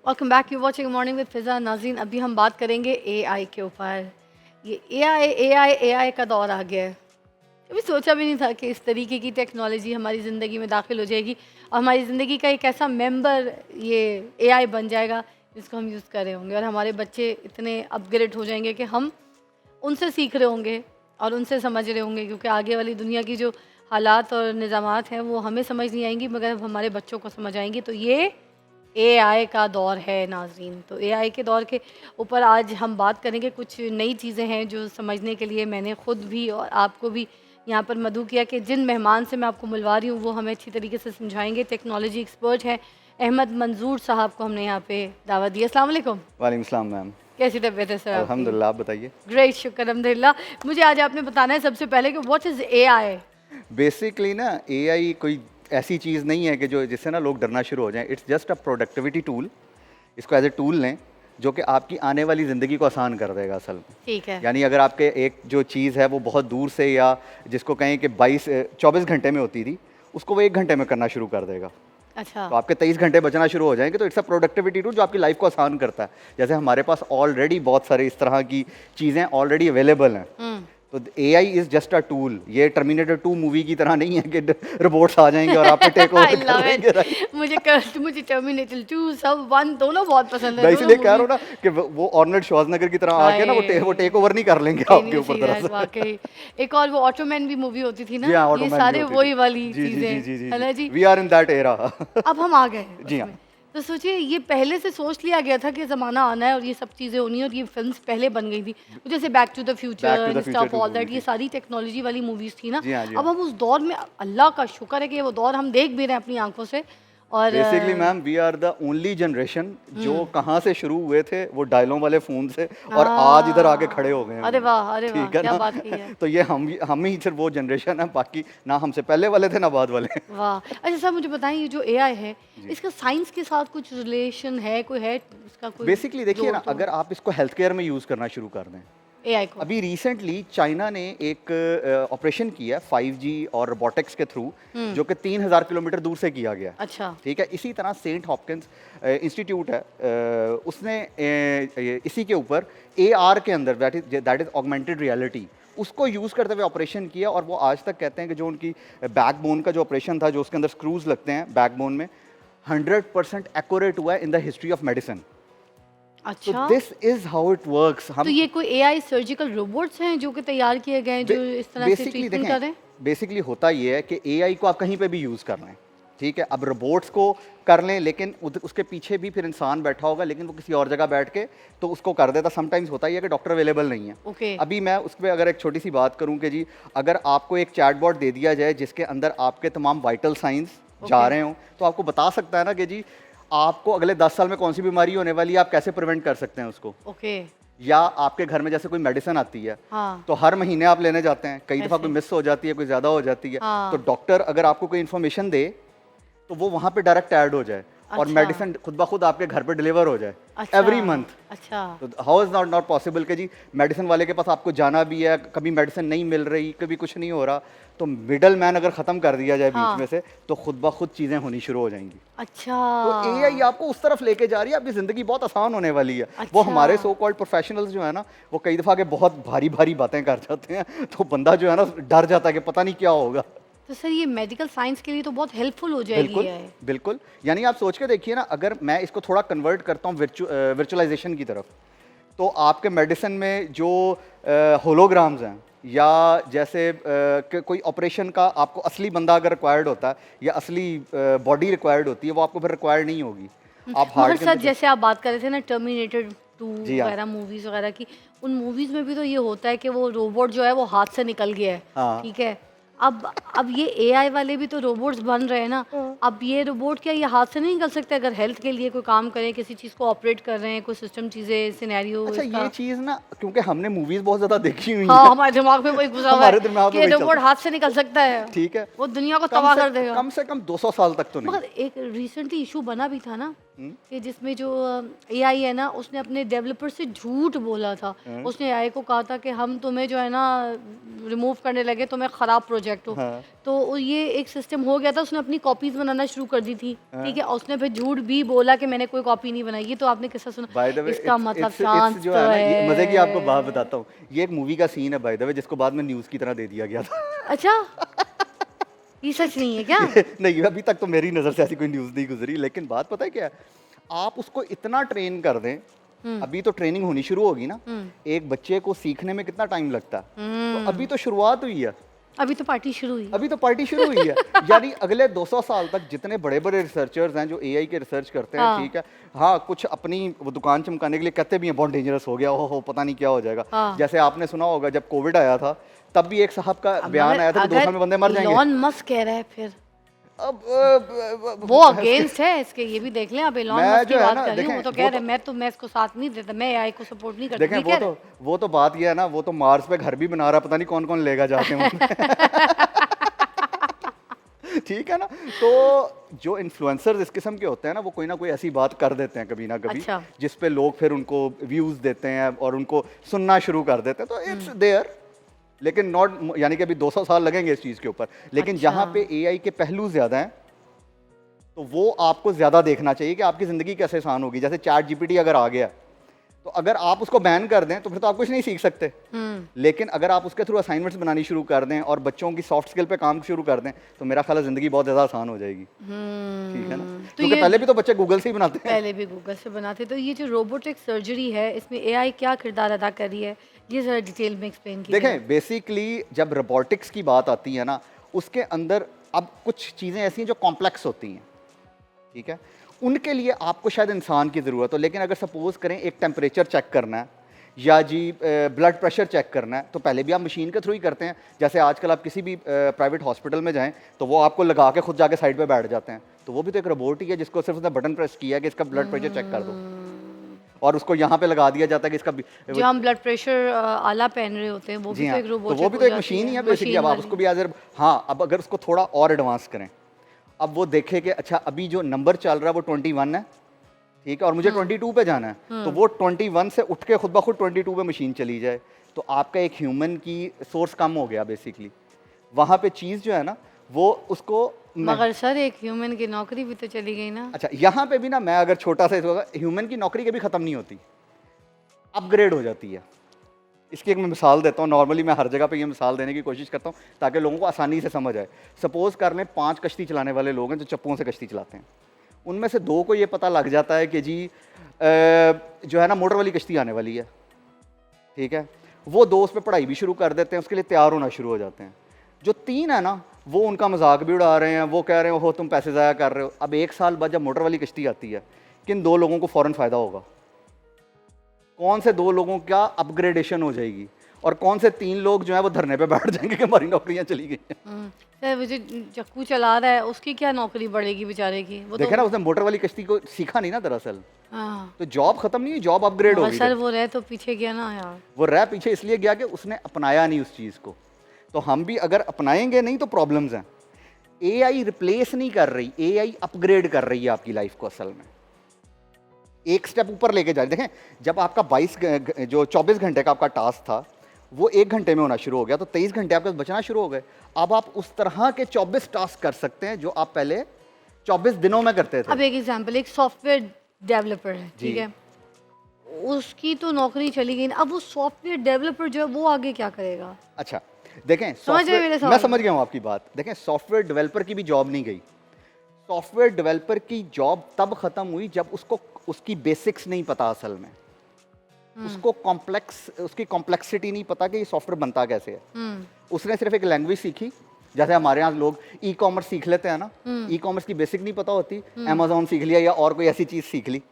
Welcome back, you watching morning with Fiza. नाज़रीन, अभी हम बात करेंगे AI के ऊपर। ये AI का दौर आ गया है। कभी सोचा भी नहीं था कि इस तरीके की टेक्नोलॉजी हमारी ज़िंदगी में दाखिल हो जाएगी और हमारी ज़िंदगी का एक ऐसा मेंबर ये AI बन जाएगा जिसको हम यूज़ कर रहे होंगे, और हमारे बच्चे इतने अपग्रेड हो जाएंगे कि हम उनसे सीख रहे होंगे और उनसे समझ रहे होंगे, क्योंकि आगे वाली दुनिया की जो हालात और निज़ामात हैं वो हमें समझ नहीं आएंगी मगर हमारे बच्चों को समझ आएंगी। तो ये AI का दौर है नाज़रीन। तो AI के दौर के ऊपर आज हम बात करेंगे। कुछ नई चीज़ें हैं जो समझने के लिए मैंने ख़ुद भी और आपको भी यहाँ पर मदऊ किया कि जिन मेहमान से मैं आपको मिलवा रही हूँ वो हमें अच्छी तरीके से समझाएंगे। टेक्नोलॉजी एक्सपर्ट है अहमद मंजूर साहब को हमने यहाँ पे दावत दी। अस्सलाम वालेकुम। वालेकुम सलाम मैम। कैसी तबीयत है सर? अल्हम्दुलिल्लाह, आप बताइए। ग्रेट, शुक्र अल्हम्दुलिल्लाह। मुझे आज आपने बताना है सबसे पहले कि व्हाट इज़ AI। बेसिकली ना AI कोई ऐसी चीज़ नहीं है कि जो जिससे ना लोग डरना शुरू हो जाएं। It's just a productivity tool. इसको एज ए टूल लें जो कि आपकी आने वाली ज़िंदगी को आसान कर देगा असल में। ठीक है। यानी अगर आपके एक जो चीज़ है वो बहुत दूर से या जिसको कहें कि 24 घंटे में होती थी, उसको वो 1 घंटे में करना शुरू कर देगा। अच्छा। तो आपके 23 घंटे बचना शुरू हो जाएंगे। तो इट्स अ प्रोडक्टिविटी टूल जो आपकी लाइफ को आसान करता है। जैसे हमारे पास ऑलरेडी बहुत सारे इस तरह की चीज़ें ऑलरेडी अवेलेबल हैं। तो AI is just a tool. ये टर्मिनेटर 2 मूवी की तरह नहीं है कि रोबोट्स आ जाएंगे और आप पे टेक ओवर कर देंगे, राइट? मुझे टर्मिनेटर 2 सब 1 दोनों बहुत पसंद है। मैं इसलिए कह रहा हूँ ना कि वो आर्नल्ड श्वार्ज़नेगर की तरह आके ना वो टेक ओवर नहीं कर लेंगे आपके ऊपर दरअसल। वाकई। एक और वो ऑटोमैन भी मूवी होती थी ना, जी हाँ, ये Automan सारे भी होती वही थी। वाली जी, जी, चीजें जी, जी, है ना जी। We are in that era. अब हम आ गए जी हाँ। उसमें। तो सोचिए ये पहले से सोच लिया गया था कि ज़माना आना है और ये सब चीज़ें होनी है और ये फिल्म्स पहले बन गई थी, जैसे back to the future, stop all that, ये सारी टेक्नोलॉजी वाली मूवीज़ थी ना। जी हाँ, जी अब हाँ। हम उस दौर में, अल्लाह का शुक्र है कि वो दौर हम देख भी रहे हैं अपनी आंखों से। और basically ma'am we are the only generation जो कहाँ से शुरू हुए थे, वो डायलों वाले फ़ोन से, और आज इधर आके खड़े हो गए हैं। अरे वाह, अरे वाह, ठीक है क्या ना? बात की है। तो ये हम ही सिर्फ वो जनरेशन है, बाकी ना हमसे पहले वाले थे ना बाद वाले। वाह। अच्छा सर, मुझे बताएं ये जो AI है इसका साइंस के साथ कुछ रिलेशन है, कोई है इसका कोई? बेसिकली देखिए ना, अगर आप इसको हेल्थ केयर में यूज़ करना शुरू कर दें। AI को अभी रिसेंटली चाइना ने एक ऑपरेशन किया 5G और रोबोटिक्स के थ्रू, जो कि 3000 किलोमीटर दूर से किया गया। अच्छा। ठीक है। इसी तरह सेंट हॉपकिंस इंस्टीट्यूट है, उसने इसी के ऊपर AR के अंदर दैट इज ऑगमेंटेड रियलिटी, उसको यूज़ करते हुए ऑपरेशन किया। और वो आज तक कहते हैं कि जो उनकी बैकबोन का जो ऑपरेशन था, जो उसके अंदर स्क्रूज लगते हैं बैकबोन में, 100% एक्यूरेट हुआ in the history of medicine. अच्छा। तो this is how it works. तो ये कोई AI सर्जिकल रोबोट्स हैं जो कि तैयार किए गए हैं जो इस तरह से ट्रीटमेंट कर रहे हैं? बेसिकली होता ये है कि AI को आप कहीं पे भी यूज़ कर रहे हैं, ठीक है। अब रोबोट्स को कर लें, लेकिन उसके पीछे भी फिर इंसान बैठा होगा, लेकिन वो किसी और जगह बैठ के तो उसको कर देता। समटाइम्स होता ही है कि डॉक्टर अवेलेबल नहीं है। ओके। अभी मैं उस पर अगर एक छोटी सी बात करूं कि जी, अगर आपको एक चैटबॉट दे दिया जाए जिसके अंदर आपके तमाम वाइटल साइंस जा रहे हों, तो आपको बता सकता है ना कि जी आपको अगले 10 साल में कौन सी बीमारी होने वाली है, आप कैसे प्रिवेंट कर सकते हैं उसको। ओके। या आपके घर में जैसे कोई मेडिसिन आती है, हाँ। तो हर महीने आप लेने जाते हैं, कई दफ़ा कोई मिस हो जाती है, कोई ज़्यादा हो जाती है। हाँ। तो डॉक्टर अगर आपको कोई इन्फॉर्मेशन दे तो वो वहाँ पे डायरेक्ट ऐड हो जाए और अच्छा। मेडिसिन खुद ब खुद आपके घर पे डिलीवर हो जाए अच्छा। Every month. अच्छा। तो हाउ इज़ नॉट पॉसिबल कि जी मेडिसिन वाले के पास आपको जाना भी है, कभी मेडिसिन नहीं मिल रही, कभी कुछ नहीं हो रहा, तो मिडल मैन अगर ख़त्म कर दिया जाए हाँ। बीच में से, तो खुद ब खुद चीज़ें होनी शुरू हो जाएंगी। अच्छा। तो AI आपको उस तरफ लेके जा रही है, आपकी ज़िंदगी बहुत आसान होने वाली है। अच्छा। वो हमारे सो कॉल्ड प्रोफेशनल्स जो है ना, वो कई दफ़ा के बहुत भारी भारी बातें कर जाते हैं, तो बंदा जो है ना डर जाता है कि पता नहीं क्या होगा। तो सर ये मेडिकल साइंस के लिए तो बहुत हेल्पफुल हो जाएगी बिल्कुल ये। बिल्कुल, यानी आप सोच के देखिए ना, अगर मैं इसको थोड़ा कन्वर्ट करता हूँ वर्चुअलाइजेशन की तरफ, तो आपके मेडिसिन में जो होलोग्राम्स हैं, या जैसे कोई ऑपरेशन का आपको असली बंदा अगर रिक्वायर्ड होता है या असली बॉडी रिक्वायर्ड होती है, वो आपको फिर रिक्वायर्ड नहीं होगी। आप मगर हार्ट के सर अंदर जैसे आप बात कर रहे थे ना टर्मिनेटर 2 जी हाँ, वगैरह मूवीज वगैरह की, उन मूवीज में भी तो ये होता है कि वो रोबोट जो है वो हाथ से निकल गया है, हाँ ठीक है। अब ये एआई वाले भी तो रोबोट्स बन रहे हैं ना। अब ये रोबोट क्या ये हाथ से नहीं निकल सकते? अगर हेल्थ के लिए कोई काम करें, किसी चीज़ को ऑपरेट कर रहे हैं, कोई सिस्टम चीज़ें सिनेरियो अच्छा, इसका। ये चीज़ ना, क्योंकि हमने मूवीज बहुत ज़्यादा देखी हुई हाँ, हैं, हमारे दिमाग में वही घुसा हुआ हमारे है दिमाग में कि वही रोबोट चलता हाथ से निकल सकता है, ठीक है, वो दुनिया को तबाह कर देगा। कम से कम 200 साल तक तो नहीं। मगर एक रिसेंटली इशू बना भी था ना हम्म, कि जिसमें जो एआई है ना, उसने अपने डेवलपर से झूठ बोला था। हाँ, उसने एआई को कहा था कि हम तुम्हें जो है ना रिमूव करने लगे, तुम्हें ख़राब प्रोजेक्ट हो। हाँ, तो ये एक सिस्टम हो गया था, उसने अपनी कॉपीज़ बनाना शुरू कर दी थी, हाँ। ठीक है। और उसने फिर झूठ भी बोला कि मैंने कोई कॉपी नहीं बनाई। ये तो आपने किस्सा सुना, बाय द वे, इसका मतलब इट्स चांस जो तो है ना, ये मजे की आपको बात है। बताता हूँ। ये एक मूवी का सीन है बाय द वे, जिसको बाद में न्यूज़ की तरह दे दिया गया था। अच्छा, ये सच नहीं है क्या? नहीं, अभी तक तो मेरी नज़र से ऐसी कोई न्यूज़ नहीं गुजरी, लेकिन बात पता है क्या है, आप उसको इतना ट्रेन कर दें, अभी तो ट्रेनिंग होनी शुरू होगी ना, एक बच्चे को सीखने में कितना टाइम लगता है, तो अभी तो शुरुआत हुई है, अभी तो पार्टी शुरू हुई। अभी तो पार्टी शुरू हुई है। यानी अगले 200 साल तक जितने बड़े बड़े रिसर्चर्स हैं जो एआई के रिसर्च करते हैं, हाँ। ठीक है, हाँ, कुछ अपनी वो दुकान चमकाने के लिए कहते भी हैं बहुत डेंजरस हो गया, हो पता नहीं क्या हो जाएगा। हाँ। जैसे आपने सुना होगा जब कोविड आया था, तब भी एक साहब का बयान आया था कि 2 साल में बंदे मर जाएंगे। इलॉन मस्क कह रहा है फिर अब वो अगेंस्ट है इसके, ये भी देख लें। अब इलॉन मैं मस्क की जो है बात ना, कर रही हूँ, वो देखें, तो कह रहे हैं मैं इसको साथ नहीं देता, मैं एआई को सपोर्ट नहीं करता। देखें, ये कह रहे वो तो बात ये है ना, वो तो मार्स पे घर भी बना रहा है, पता नहीं कौन कौन लेगा जाके वहाँ। ठीक है ना, तो जो इन्फ्लुएंसर्स इस किस्म के होते हैं ना, वो कोई ना कोई ऐसी बात कर देते हैं कभी ना कभी, अच्छा। जिस पे लोग फिर उनको व्यूज देते हैं और उनको सुनना शुरू कर देते हैं, तो इट्स देयर, लेकिन नॉट, यानी कि अभी 200 साल लगेंगे इस चीज़ के ऊपर। लेकिन अच्छा। जहाँ पे एआई के पहलू ज़्यादा हैं, तो वो आपको ज़्यादा देखना चाहिए कि आपकी ज़िंदगी कैसे आसान होगी। जैसे चैट जीपीटी अगर आ गया, तो अगर आप उसको बैन कर दें तो फिर तो आप कुछ नहीं सीख सकते, लेकिन अगर आप उसके थ्रू असाइनमेंट्स बनानी शुरू कर दें और बच्चों की सॉफ्ट स्किल पे काम शुरू कर दें, तो मेरा ख्याल है ज़िंदगी बहुत ज़्यादा आसान हो जाएगी। ठीक है ना, तो क्योंकि ये पहले भी तो बच्चे गूगल से ही बनाते हैं। पहले भी गूगल से बनाते। तो ये जो रोबोटिक सर्जरी है, इसमें एआई क्या किरदार अदा कर रही है, ये ज़रा डिटेल में एक्सप्लेन कीजिए। देखें, बेसिकली जब रोबोटिक्स की बात आती है ना, उसके अंदर अब कुछ चीज़ें ऐसी हैं जो कॉम्प्लेक्स होती हैं, ठीक है, उनके लिए आपको शायद इंसान की ज़रूरत हो। लेकिन अगर सपोज करें एक टेम्परेचर चेक करना है या जी ब्लड प्रेशर चेक करना है, तो पहले भी आप मशीन के थ्रू ही करते हैं। जैसे आजकल आप किसी भी प्राइवेट हॉस्पिटल में जाएं, तो वो आपको लगा के खुद जाके साइड पे बैठ जाते हैं, तो वो भी तो एक रोबोट ही है, जिसको सिर्फ उसने बटन प्रेस किया है कि इसका ब्लड प्रेशर चेक कर दो, और उसको यहाँ पे लगा दिया जाता है कि इसका जो हम ब्लड प्रेशर आला पहन रहे होते हैं, वो जी भी तो हाँ, एक रोबोट तो वो भी तो एक मशीन ही है बेसिकली। अब आप उसको भी एज, हाँ, अब अगर उसको थोड़ा और एडवांस करें, अब वो देखे कि अच्छा अभी जो नंबर चल रहा है वो 21 है, ठीक है, और मुझे 22 पे जाना है, तो वो 21 से उठ के खुद ब खुद 22 पे मशीन चली जाए, तो आपका एक ह्यूमन की सोर्स कम हो गया बेसिकली। वहाँ पे चीज़ जो है ना, वो उसको मगर सर एक ह्यूमन की नौकरी भी तो चली गई ना। अच्छा, यहाँ पे भी ना, मैं अगर छोटा सा ह्यूमन की नौकरी कभी ख़त्म नहीं होती, अपग्रेड हो जाती है। इसकी एक मैं मिसाल देता हूँ, नॉर्मली मैं हर जगह पे ये मिसाल देने की कोशिश करता हूँ ताकि लोगों को आसानी से समझ आए। सपोज़ कर लें 5 कश्ती चलाने वाले लोग हैं जो चप्पुओं से कश्ती चलाते हैं, उनमें से 2 को ये पता लग जाता है कि जी जो है ना मोटर वाली कश्ती आने वाली है, ठीक है, वो 2 उस पर पढ़ाई भी शुरू कर देते हैं, उसके लिए तैयार होना शुरू हो जाते हैं। जो 3 है ना, वो उनका मजाक भी उड़ा रहे हैं, वो कह रहे हो तुम पैसे ज़ाया कर रहे हो। अब 1 साल बाद जब मोटर वाली कश्ती आती है, किन 2 लोगों को फ़ौरन फ़ायदा होगा? कौन से 2 लोगों का अपग्रेडेशन हो जाएगी, और कौन से 3 लोग जो है वो धरने पे बैठ जाएंगे कि हमारी नौकरियां चली गई हैं। सर वो जो चक्कू चला रहा है उसकी क्या नौकरी बढ़ेगी बेचारे की? वो देखे ना, उसने मोटर वाली कश्ती को सीखा नहीं ना दरअसल, हाँ। तो जॉब खत्म नहीं हुई, जॉब अपग्रेड हो मगर गई। सर वो रह तो पीछे गया ना यार। वो रह पीछे इसलिए गया कि उसने अपनाया नहीं उस चीज़ को। तो हम भी अगर अपनाएंगे नहीं तो प्रॉब्लम्स हैं। एआई रिप्लेस नहीं कर रही, एआई अपग्रेड कर रही है आपकी लाइफ को। असल में एक स्टेप ऊपर लेके जा रही। देखें, जब आपका 24 घंटे का आपका टास्क था, वो 1 घंटे में होना शुरू हो गया, तो 23 घंटे आपके पास बचना शुरू हो गए। अब आप उस तरह के 24 टास्क कर सकते हैं जो आप पहले 24 दिनों में करते थे। अब एक एग्जांपल, एक सॉफ्टवेयर डेवलपर है, ठीक है, उसकी तो नौकरी चली गई ना। अब वो सॉफ्टवेयर डेवलपर जो है वो आगे क्या करेगा? अच्छा, देखें समझ रहे मेरे मैं सवाल? समझ गया हूँ आपकी बात। देखें सॉफ्टवेयर डेवलपर की भी जॉब नहीं गई। सॉफ्टवेयर डेवलपर की जॉब तब खत्म हुई जब उसको उसकी बेसिक्स नहीं पता असल में, उसको उसकी कॉम्प्लेक्सिटी नहीं पता कि ये सॉफ्टवेयर बनता कैसे है। उसने सिर्फ एक लैंग्वेज सीखी, जैसे हमारे यहाँ लोग ई कॉमर्स सीख लेते हैं ना, ई कॉमर्स की बेसिक नहीं पता होती, अमेजोन सीख लिया या और कोई ऐसी चीज सीख ली,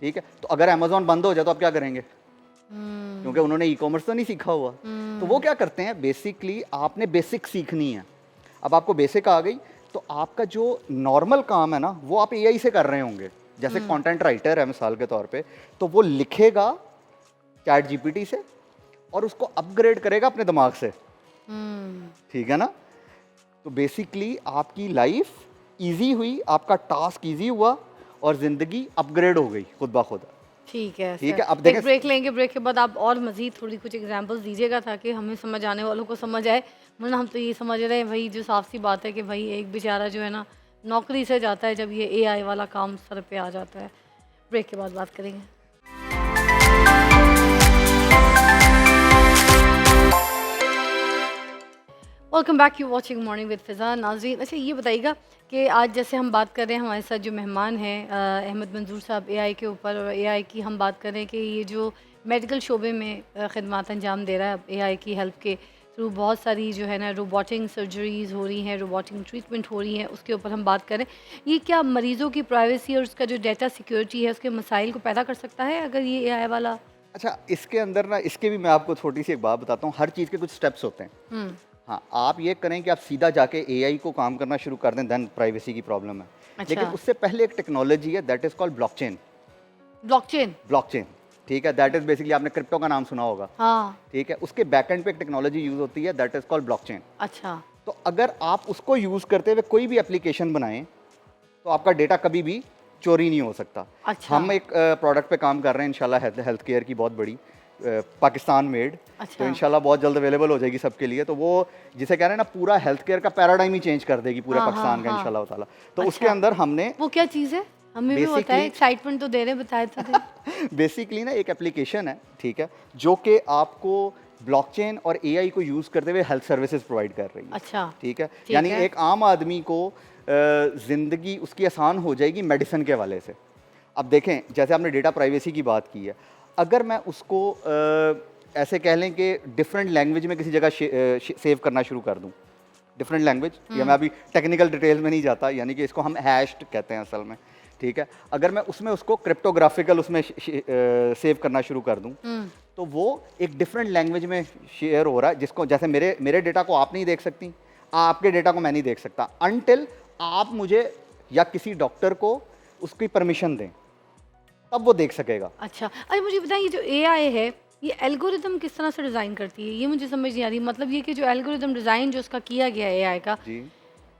ठीक है। तो अगर अमेजोन बंद हो जाए तो आप क्या करेंगे, क्योंकि उन्होंने ई कॉमर्स तो नहीं सीखा हुआ। तो वो क्या करते हैं, बेसिकली आपने बेसिक सीखनी है। अब आपको बेसिक आ गई तो आपका जो नॉर्मल काम है ना वो आप एआई से कर रहे होंगे। जैसे कंटेंट राइटर है मिसाल के तौर पे, तो वो लिखेगा चैट जीपीटी से और उसको अपग्रेड करेगा अपने दिमाग से, ठीक है ना। तो बेसिकली आपकी लाइफ इजी हुई, आपका टास्क इजी हुआ और जिंदगी अपग्रेड हो गई खुद ब खुद। ठीक है ठीक सर। है, अब एक देखें ब्रेक लेंगे, ब्रेक के बाद आप और मज़ीद थोड़ी कुछ एग्जांपल्स दीजिएगा ताकि हमें समझ आने वालों को समझ आए। वरना हम तो ये समझ रहे हैं भाई, जो साफ सी बात है कि भाई एक बेचारा जो है ना नौकरी से जाता है जब ये एआई वाला काम सर पे आ जाता है। ब्रेक के बाद बात करेंगे। Welcome back, you watching morning with Fiza. नाज़रीन, अच्छा ये बताइएगा कि आज जैसे हम बात कर रहे हैं, हमारे साथ जो मेहमान हैं अहमद मंजूर साहब एआई के ऊपर, और एआई की हम बात कर रहे हैं कि ये जो मेडिकल शोबे में खिदमत अंजाम दे रहा है एआई की हेल्प के थ्रू, बहुत सारी जो है ना रोबोटिक सर्जरीज़ हो रही हैं, रोबोटिक ट्रीटमेंट हो रही हैं, उसके ऊपर हम बात करें। ये क्या मरीज़ों की प्राइवेसी और उसका जो डाटा सिक्योरिटी है उसके मसाइल को पैदा कर सकता है अगर ये एआई वाला? अच्छा, इसके अंदर ना, इसके भी मैं आपको छोटी सी एक बात बताता हूँ। हर चीज़ के कुछ स्टेप्स होते हैं। हाँ, आप ये करें कि आप सीधा जाके एआई को काम करना शुरू कर दें, देन प्राइवेसी की प्रॉब्लम है। अच्छा। लेकिन उससे पहले एक टेक्नोलॉजी है, that is called blockchain. Blockchain? Blockchain, ठीक है। दैट इज बेसिकली, आपने क्रिप्टो का नाम सुना होगा, हाँ। ठीक है। उसके बैकएंड पे एक टेक्नोलॉजी यूज होती है, दैट इज कॉल्ड ब्लॉकचेन। अच्छा। तो अगर आप उसको यूज करते हुए कोई भी एप्लीकेशन बनाएं तो आपका डेटा कभी भी चोरी नहीं हो सकता। अच्छा। हम एक प्रोडक्ट पे काम कर रहे हैं इंशाल्लाह, हेल्थ केयर की, बहुत बड़ी, पाकिस्तान मेड। अच्छा। तो इंशाल्लाह बहुत जल्द अवेलेबल हो जाएगी सबके लिए। तो वो जिसे कह रहे हैं ना, पूरा हेल्थ केयर का पैराडाइम ही चेंज कर देगी पूरे हाँ, पाकिस्तान का हाँ। इंशाल्लाह ताला। तो अच्छा। उसके अंदर हमने वो क्या चीज़ है, हमें भी बताएं, Basically- एक्साइटमेंट तो दे रहे हैं, बताए तो थे। बेसिकली ना एक एप्लीकेशन है, ठीक है, जो कि आपको ब्लॉकचेन और एआई को यूज करते हुए हेल्थ सर्विसेज प्रोवाइड कर रही है। अच्छा। ठीक है, ठीक यानी है। एक आम आदमी को जिंदगी उसकी आसान हो जाएगी मेडिसिन के हवाले से। अब देखें, जैसे आपने डेटा प्राइवेसी की बात की है, अगर मैं उसको ऐसे कह लें कि डिफरेंट लैंग्वेज में किसी जगह सेव करना शुरू कर दूं, डिफरेंट लैंग्वेज, या मैं अभी टेक्निकल डिटेल में नहीं जाता, यानी कि इसको हम हैश्ड कहते हैं असल में, ठीक है। अगर मैं उसमें उसको क्रिप्टोग्राफिकल उसमें सेव करना शुरू कर दूं, तो वो एक डिफरेंट लैंग्वेज में शेयर हो रहा है, जिसको, जैसे मेरे डेटा को आप नहीं देख सकती, आपके डेटा को मैं नहीं देख सकता, अनटिल आप मुझे या किसी डॉक्टर को उसकी परमिशन दें, तब वो देख सकेगा। अच्छा। अरे मुझे बताइए, ये जो एआई है ये एल्गोरिदम किस तरह से डिज़ाइन करती है, ये मुझे समझ नहीं आ रही। मतलब ये कि जो एल्गोरिदम डिज़ाइन जो उसका किया गया है एआई का, जी,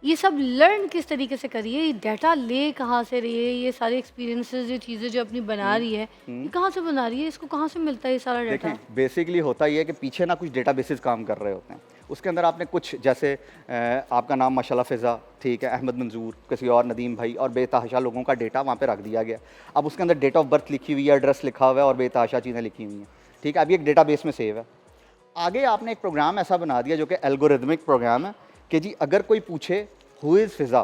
ये सब लर्न किस तरीके से करी है, ये डाटा ले कहाँ से रही है, ये सारे एक्सपीरियंसेस, ये चीज़ें जो अपनी बना रही है, ये कहाँ से बना रही है, इसको कहाँ से मिलता है ये सारा डाटा? देखें बेसिकली होता ही है कि पीछे ना कुछ डेटाबेसेस काम कर रहे होते हैं, उसके अंदर आपने कुछ, जैसे आपका नाम माशाल्लाह फ़िज़ा, ठीक है, अहमद मंजूर, किसी और नदीम भाई, और बेतहाशा लोगों का डेटा वहाँ पे रख दिया गया। अब उसके अंदर डेट ऑफ बर्थ लिखी हुई है, एड्रेस लिखा हुआ है और बेतहाशा चीज़ें लिखी हुई हैं, ठीक है। अभी एक डेटाबेस में सेव है। आगे आपने एक प्रोग्राम ऐसा बना दिया जो कि एल्गोरिदमिक प्रोग्राम है कि जी अगर कोई पूछे हु इज़ फ़िज़ा,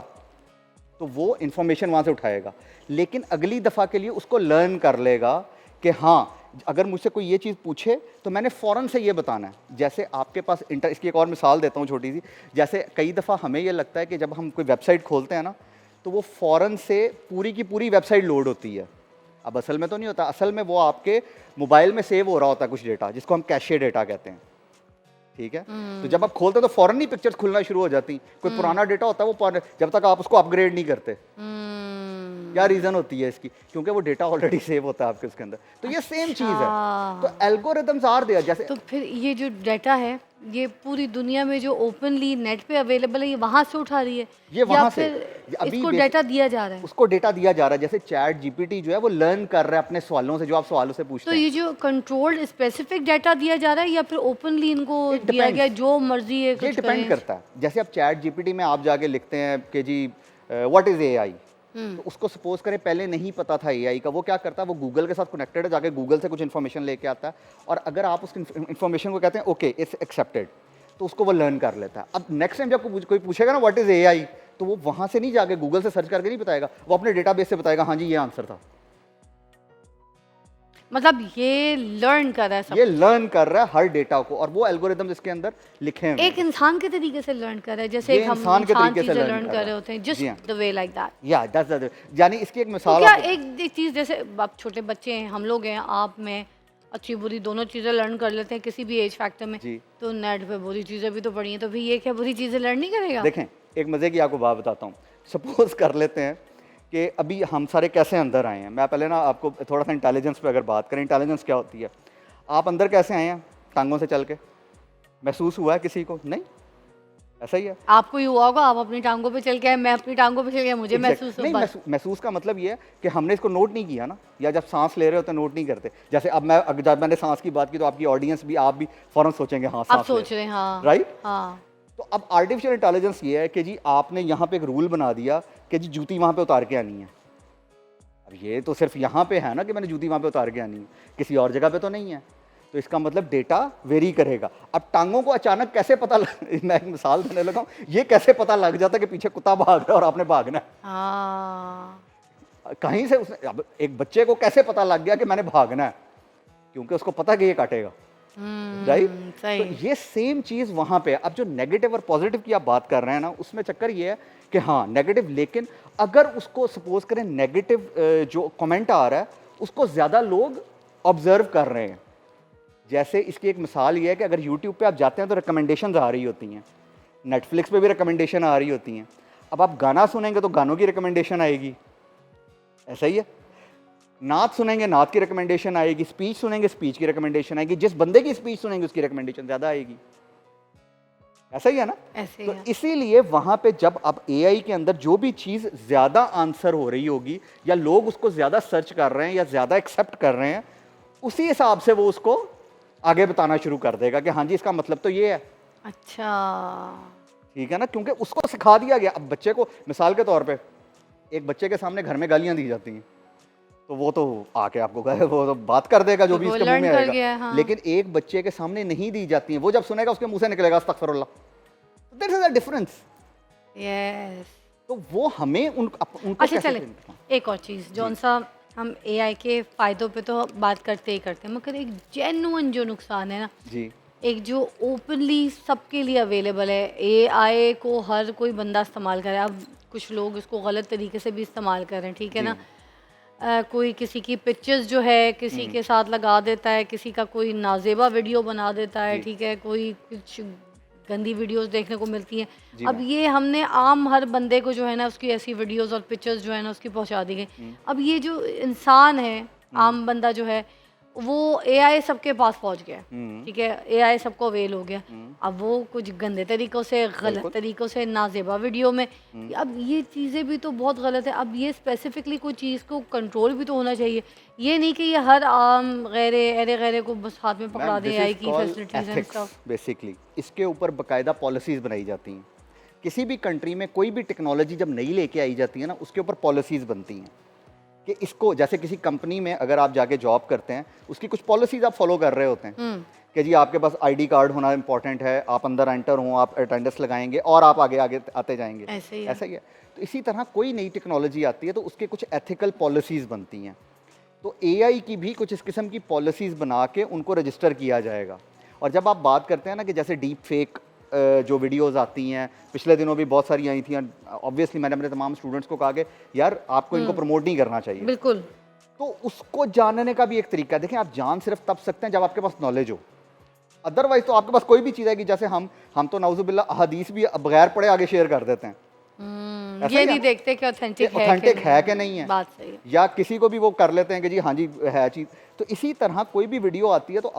तो वो इन्फॉर्मेशन वहाँ से उठाएगा, लेकिन अगली दफ़ा के लिए उसको लर्न कर लेगा कि हाँ, अगर मुझसे कोई ये चीज़ पूछे तो मैंने फ़ौरन से ये बताना है। जैसे आपके पास इसकी एक और मिसाल देता हूँ छोटी सी। जैसे कई दफ़ा हमें ये लगता है कि जब हम कोई वेबसाइट खोलते हैं ना, तो वो फ़ौरन से पूरी की पूरी वेबसाइट लोड होती है। अब असल में तो नहीं होता, असल में वो आपके मोबाइल में सेव हो रहा होता है कुछ डेटा, जिसको हम कैशे डेटा कहते हैं, ठीक है। तो जब आप खोलते हो तो फ़ौरन ही पिक्चर्स खुलना शुरू हो जाती। कोई पुराना डेटा होता है वो जब तक आप उसको अपग्रेड नहीं करते। क्या रीज़न होती है इसकी? क्योंकि वो डेटा ऑलरेडी सेव होता है आपके उसके अंदर। तो ये सेम चीज़ है। तो एल्गोरिदम्स आर देयर। जैसे तो फिर ये जो डाटा है ये पूरी दुनिया में जो ओपनली नेट पे अवेलेबल है, ये वहाँ से उठा रही है, ये वहाँ से अभी इसको डाटा दिया जा रहा है? उसको डेटा दिया जा रहा है। जैसे चैट जीपीटी जो है वो लर्न कर रहा है अपने सवालों से, जो आप सवालों से पूछते तो हैं। ये जो कंट्रोल्ड स्पेसिफिक डाटा दिया जा रहा है या फिर ओपनली इनको दिया गया जो मर्जी है ये कुछ डिपेंड करें? करता है। जैसे आप चैट जीपीटी में आप जाके लिखते हैं कि जी व्हाट इज़ एआई, तो उसको सपोज करें पहले नहीं पता था एआई का, वो क्या करता है, वो गूगल के साथ कनेक्टेड है, जाके गूगल से कुछ इन्फॉर्मेशन लेके आता है, और अगर आप उस इन्फॉर्मेशन को कहते हैं ओके इट्स एक्सेप्टेड, तो उसको वो लर्न कर लेता है। अब नेक्स्ट टाइम जब कोई पूछेगा ना व्हाट इज एआई, तो वो वहां से नहीं जाके गूगल से सर्च करके नहीं बताएगा, वो अपने डेटाबेस से बताएगा हाँ जी ये आंसर था। मतलब ये लर्न कर रहा है सब ये कुछ। लर्न कर रहा है हर डेटा को, और वो एल्गोरिदम इसके अंदर लिखे हैं। एक इंसान के तरीके से लर्न कर रहा है, जैसे ये एक हम इंसान के इंसान तरीके से चीजें learn लर्न कर कर रहा रहे है। होते हैं, जी हाँ। Just the way like that. या दैट्स यानी इसकी एक तो मिसाल क्या आपको- एक चीज, जैसे आप छोटे बच्चे हैं, हम लोग हैं, आप में अच्छी बुरी दोनों चीजें लर्न कर लेते हैं किसी भी एज फैक्टर में, जी। तो नेट पे बुरी चीजें भी तो पड़ी हैं, तो फिर ये क्या बुरी चीजें लर्न नहीं करेगा? देखें एक मज़े की आपको बात बताता हूँ। सपोज कर लेते हैं कि अभी हम सारे कैसे अंदर आए हैं। मैं पहले ना आपको थोड़ा सा इंटेलिजेंस पे अगर बात करें, इंटेलिजेंस क्या होती है। आप अंदर कैसे आए हैं? टांगों से चल के। महसूस हुआ है किसी को? नहीं, ऐसा ही है। आपको ही हुआ होगा, आप अपनी टांगों पे चल के आए, मैं अपनी टांगों पे चल गया, मुझे महसूस हो नहीं, बस। महसूस का मतलब ये है कि हमने इसको नोट नहीं किया ना, या जब सांस ले रहे होते नोट नहीं करते। जैसे अब जब मैंने सांस की बात की तो आपकी ऑडियंस भी, आप भी फौरन सोचेंगे हाँ आप सांस ले सोच रहे हैं, हाँ राइट। हाँ। तो अब आर्टिफिशियल इंटेलिजेंस ये है कि जी आपने यहाँ पे एक रूल बना दिया कि जी जूती वहाँ पे उतार के आनी है। अब ये तो सिर्फ यहाँ पे है ना कि मैंने जूती वहाँ पे उतार के आनी है, किसी और जगह पे तो नहीं है। तो इसका मतलब डेटा वेरी करेगा। अब टांगों को अचानक कैसे पता मैं एक मिसाल देने लगा हूँ, ये कैसे पता लग जाता है कि पीछे कुत्ता भाग रहा है और आपने भागना है? हाँ, कहीं से उसने, अब एक बच्चे को कैसे पता लग गया कि मैंने भागना है? क्योंकि उसको पता कि ये काटेगा, राइट। सही। तो ये सेम चीज वहां पे है। अब जो नेगेटिव और पॉजिटिव की आप बात कर रहे हैं ना, उसमें चक्कर ये है कि हाँ नेगेटिव, लेकिन अगर उसको सपोज करें नेगेटिव जो कमेंट आ रहा है उसको ज्यादा लोग ऑब्जर्व कर रहे हैं। जैसे इसकी एक मिसाल ये है कि अगर यूट्यूब पे आप जाते हैं तो रिकमेंडेशन आ रही होती हैं, नेटफ्लिक्स पे भी रिकमेंडेशन आ रही होती हैं। अब आप गाना सुनेंगे तो गानों की रिकमेंडेशन आएगी, ऐसा ही है। नात सुनेंगे नात की रिकमेंडेशन आएगी, स्पीच सुनेंगे स्पीच की रिकमेंडेशन आएगी, जिस बंदे की स्पीच सुनेंगे उसकी रिकमेंडेशन ज्यादा आएगी, ऐसा ही है ना। ऐसे ही तो है। इसीलिए वहां पे जब अब एआई के अंदर जो भी चीज ज्यादा आंसर हो रही होगी, या लोग उसको ज्यादा सर्च कर रहे हैं या ज्यादा एक्सेप्ट कर रहे हैं, उसी हिसाब से वो उसको आगे बताना शुरू कर देगा कि हाँ जी इसका मतलब तो ये है। अच्छा, ठीक है ना, क्योंकि उसको सिखा दिया गया। अब बच्चे को मिसाल के तौर पे, एक बच्चे के सामने घर में गालियां दी जाती हैं तो वो तो आके आपको वो तो बात कर देगा जो भी वो उसके मुंह में learn कर आएगा। गया है, हाँ। लेकिन एक बच्चे के सामने नहीं दी जाती हैं, वो जब सुनेगा उसके मुंह से निकलेगा अस्तगफिरुल्लाह। There is a difference. Yes. तो वो हमें उनको अच्छा कैसे चले, एक और चीज़, जौन सा हम एआई के फ़ायदों पे तो बात करते ही करते हैं, मगर एक जेन्युइन जो नुकसान है ना, जी एक जो ओपनली सबके लिए अवेलेबल है, एआई को हर कोई बंदा इस्तेमाल करे। अब कुछ लोग इसको गलत तरीके से भी इस्तेमाल कर रहे हैं, ठीक है जी। ना। कोई किसी की पिक्चर्स जो है किसी के साथ लगा देता है, किसी का कोई नाजेबा वीडियो बना देता है, जी। ठीक है, कोई कुछ गंदी वीडियोस देखने को मिलती हैं। जी अब मैम। ये हमने आम हर बंदे को जो है ना उसकी ऐसी वीडियोस और पिक्चर्स जो है ना उसकी पहुंचा दी गई। अब ये जो इंसान है, आम बंदा जो है, वो एआई सबके पास पहुंच गया है, ठीक है, एआई सबको अवेल हो गया। अब वो कुछ गंदे तरीक़ों से, गलत बिल्कुल। तरीक़ों से, नाजेबा वीडियो में, अब ये चीज़ें भी तो बहुत गलत है। अब ये स्पेसिफिकली कोई चीज़ को कंट्रोल भी तो होना चाहिए, ये नहीं कि ये हर आम गैरे अरे गैरे को बस हाथ में पकड़ा दे एआई की फैसिलिटीज़ एंड स्टफ। बेसिकली इसके ऊपर बाकायदा पॉलिसीज बनाई जाती हैं। किसी भी कंट्री में कोई भी टेक्नोलॉजी जब नई लेके आई जाती है ना, उसके ऊपर पॉलिसीज बनती हैं कि इसको, जैसे किसी कंपनी में अगर आप जाके जॉब करते हैं, उसकी कुछ पॉलिसीज आप फॉलो कर रहे होते हैं कि जी आपके पास आईडी कार्ड होना इंपॉर्टेंट है, आप अंदर एंटर हों, आप अटेंडेंस लगाएंगे और आप आगे आगे आते जाएंगे, ऐसे ही है। ऐसा ही है। तो इसी तरह कोई नई टेक्नोलॉजी आती है तो उसके कुछ एथिकल पॉलिसीज बनती हैं। तो एआई की भी कुछ इस किस्म की पॉलिसीज बना के उनको रजिस्टर किया जाएगा। और जब आप बात करते हैं ना कि जैसे डीप फेक जो वीडियोस आती हैं, पिछले दिनों भी बहुत सारी आई थी, ऑब्वियसली मैंने अपने तमाम स्टूडेंट्स को कहा कि यार आपको इनको प्रमोट नहीं करना चाहिए। बिल्कुल। तो उसको जानने का भी एक तरीका है। देखें, आप जान सिर्फ तब सकते हैं जब आपके पास नॉलेज हो, अदरवाइज तो आपके पास कोई भी चीज़ है कि जैसे हम तो नाउजुबिल्लाह हदीस भी बगैर पढ़े आगे शेयर कर देते हैं। ऐसा ये ही नहीं है। देखते कि ऑथेंटिक है ऑथेंटिक कि है कि नहीं है, बात सही है। या किसी को भी वो कर लेते हैं कि जी हाँ जी है चीज़। तो इसी तरह कोई भी वीडियो आती है तो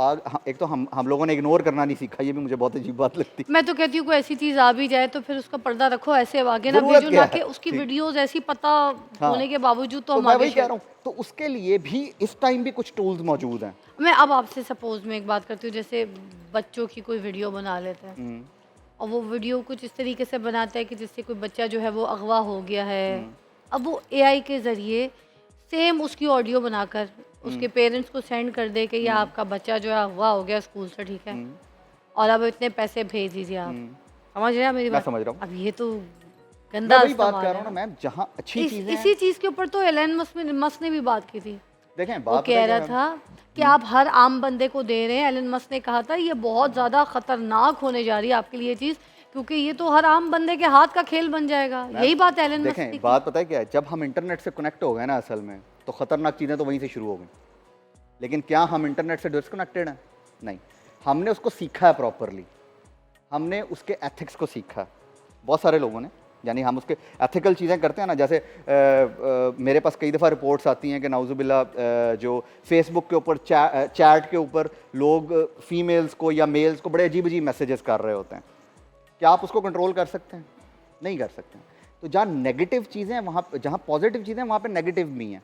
एक तो हम लोगों ने इग्नोर करना नहीं सीखा, ये भी मुझे बहुत अजीब बात लगती है। मैं तो कहती हूँ कोई ऐसी चीज़ आ भी जाए तो फिर उसका पर्दा रखो, ऐसे आगे ना ज़रूरत भेजो, क्या ना है? कि उसकी ठीक। वीडियोस ऐसी पता हाँ। होने के बावजूद तो तो हम मैं आगे वही कह रहा हूँ, तो उसके लिए भी इस टाइम भी कुछ टूल्स मौजूद हैं। मैं अब आपसे सपोज में एक बात करती हूँ, जैसे बच्चों की कोई वीडियो बना लेते हैं और वो वीडियो कुछ इस तरीके से बनाता है कि जिससे कोई बच्चा जो है वो अगवा हो गया है। अब वो एआई के ज़रिए सेम उसकी ऑडियो बनाकर उसके पेरेंट्स को सेंड कर दे कि ये आपका बच्चा जो है अगवा हो गया स्कूल से, ठीक है। और अब इतने पैसे भेज दीजिए आप। समझ रहे हैं मेरी मैं बात? समझ रहा हूँ। अब ये तो मैं गंदा वही बात इस्तेमाल कर है। रहा हूँ ना मैम, जहाँ अच्छी चीजें इसी हैं। चीज के ऊपर तो एलन मस्क ने भी बात की थी। देखें वो बात पता कह है क्या रहा मैम? था कि आप हर आम बंदे को दे रहे हैं। एलन मस्क ने कहा था ये बहुत ज़्यादा खतरनाक होने जा रही है आपके लिए चीज़, क्योंकि ये तो हर आम बंदे के हाथ का खेल बन जाएगा। मैम, यही बात एलन मस्क ने देखें की। बात पता है क्या है, जब हम इंटरनेट से कनेक्ट हो गए ना असल में, तो खतरनाक चीज़ें तो वहीं से शुरू हो गई। लेकिन क्या हम इंटरनेट से डिस्कनेक्टेड हैं? नहीं, हमने उसको सीखा है प्रॉपरली, हमने उसके एथिक्स को सीखा है बहुत सारे लोगों ने। यानी हम उसके एथिकल चीज़ें करते हैं ना, जैसे मेरे पास कई दफ़ा रिपोर्ट्स आती हैं कि नाउजुबिल्ला जो फेसबुक के ऊपर चैट के ऊपर लोग फीमेल्स को या मेल्स को बड़े अजीब अजीब मैसेजेस कर रहे होते हैं। क्या आप उसको कंट्रोल कर सकते हैं? नहीं कर सकते। तो जहाँ नेगेटिव चीज़ें हैं वहाँ, जहाँ पॉजिटिव चीज़ें हैं वहाँ पे नेगेटिव भी हैं।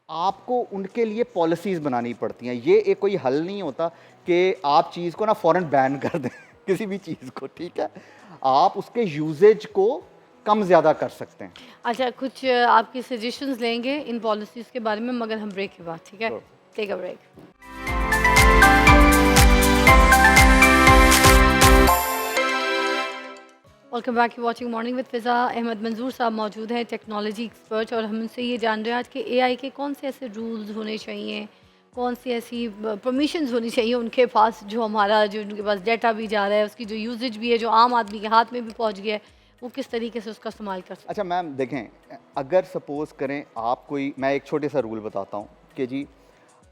आपको उनके लिए पॉलिसीज़ बनानी पड़ती हैं। ये एक कोई हल नहीं होता कि आप चीज़ को ना फ़ौरन बैन कर दें किसी भी चीज़ को, ठीक है? आप उसके यूजेज को कम ज़्यादा कर सकते हैं। अच्छा, कुछ आपकी सजेशंस लेंगे इन पॉलिसीज़ के बारे में, मगर हम ब्रेक के बाद, ठीक है? Sure. Take a break. Welcome back, you watching morning with Fiza. Ahmad Manzoor साहब मौजूद हैं, टेक्नोलॉजी एक्सपर्ट, और हम उनसे ये जान रहे हैं आज के एआई के कौन से ऐसे रूल्स होने चाहिए, कौन सी ऐसी परमिशंस होनी चाहिए उनके पास, जो हमारा जो उनके पास डाटा भी जा रहा है, उसकी जो यूजेज भी है, जो आम आदमी के हाथ में भी पहुंच गया है, वो किस तरीके से उसका इस्तेमाल कर सकते अच्छा मैम देखें, अगर सपोज़ करें आप कोई, मैं एक छोटे सा रूल बताता हूँ कि जी,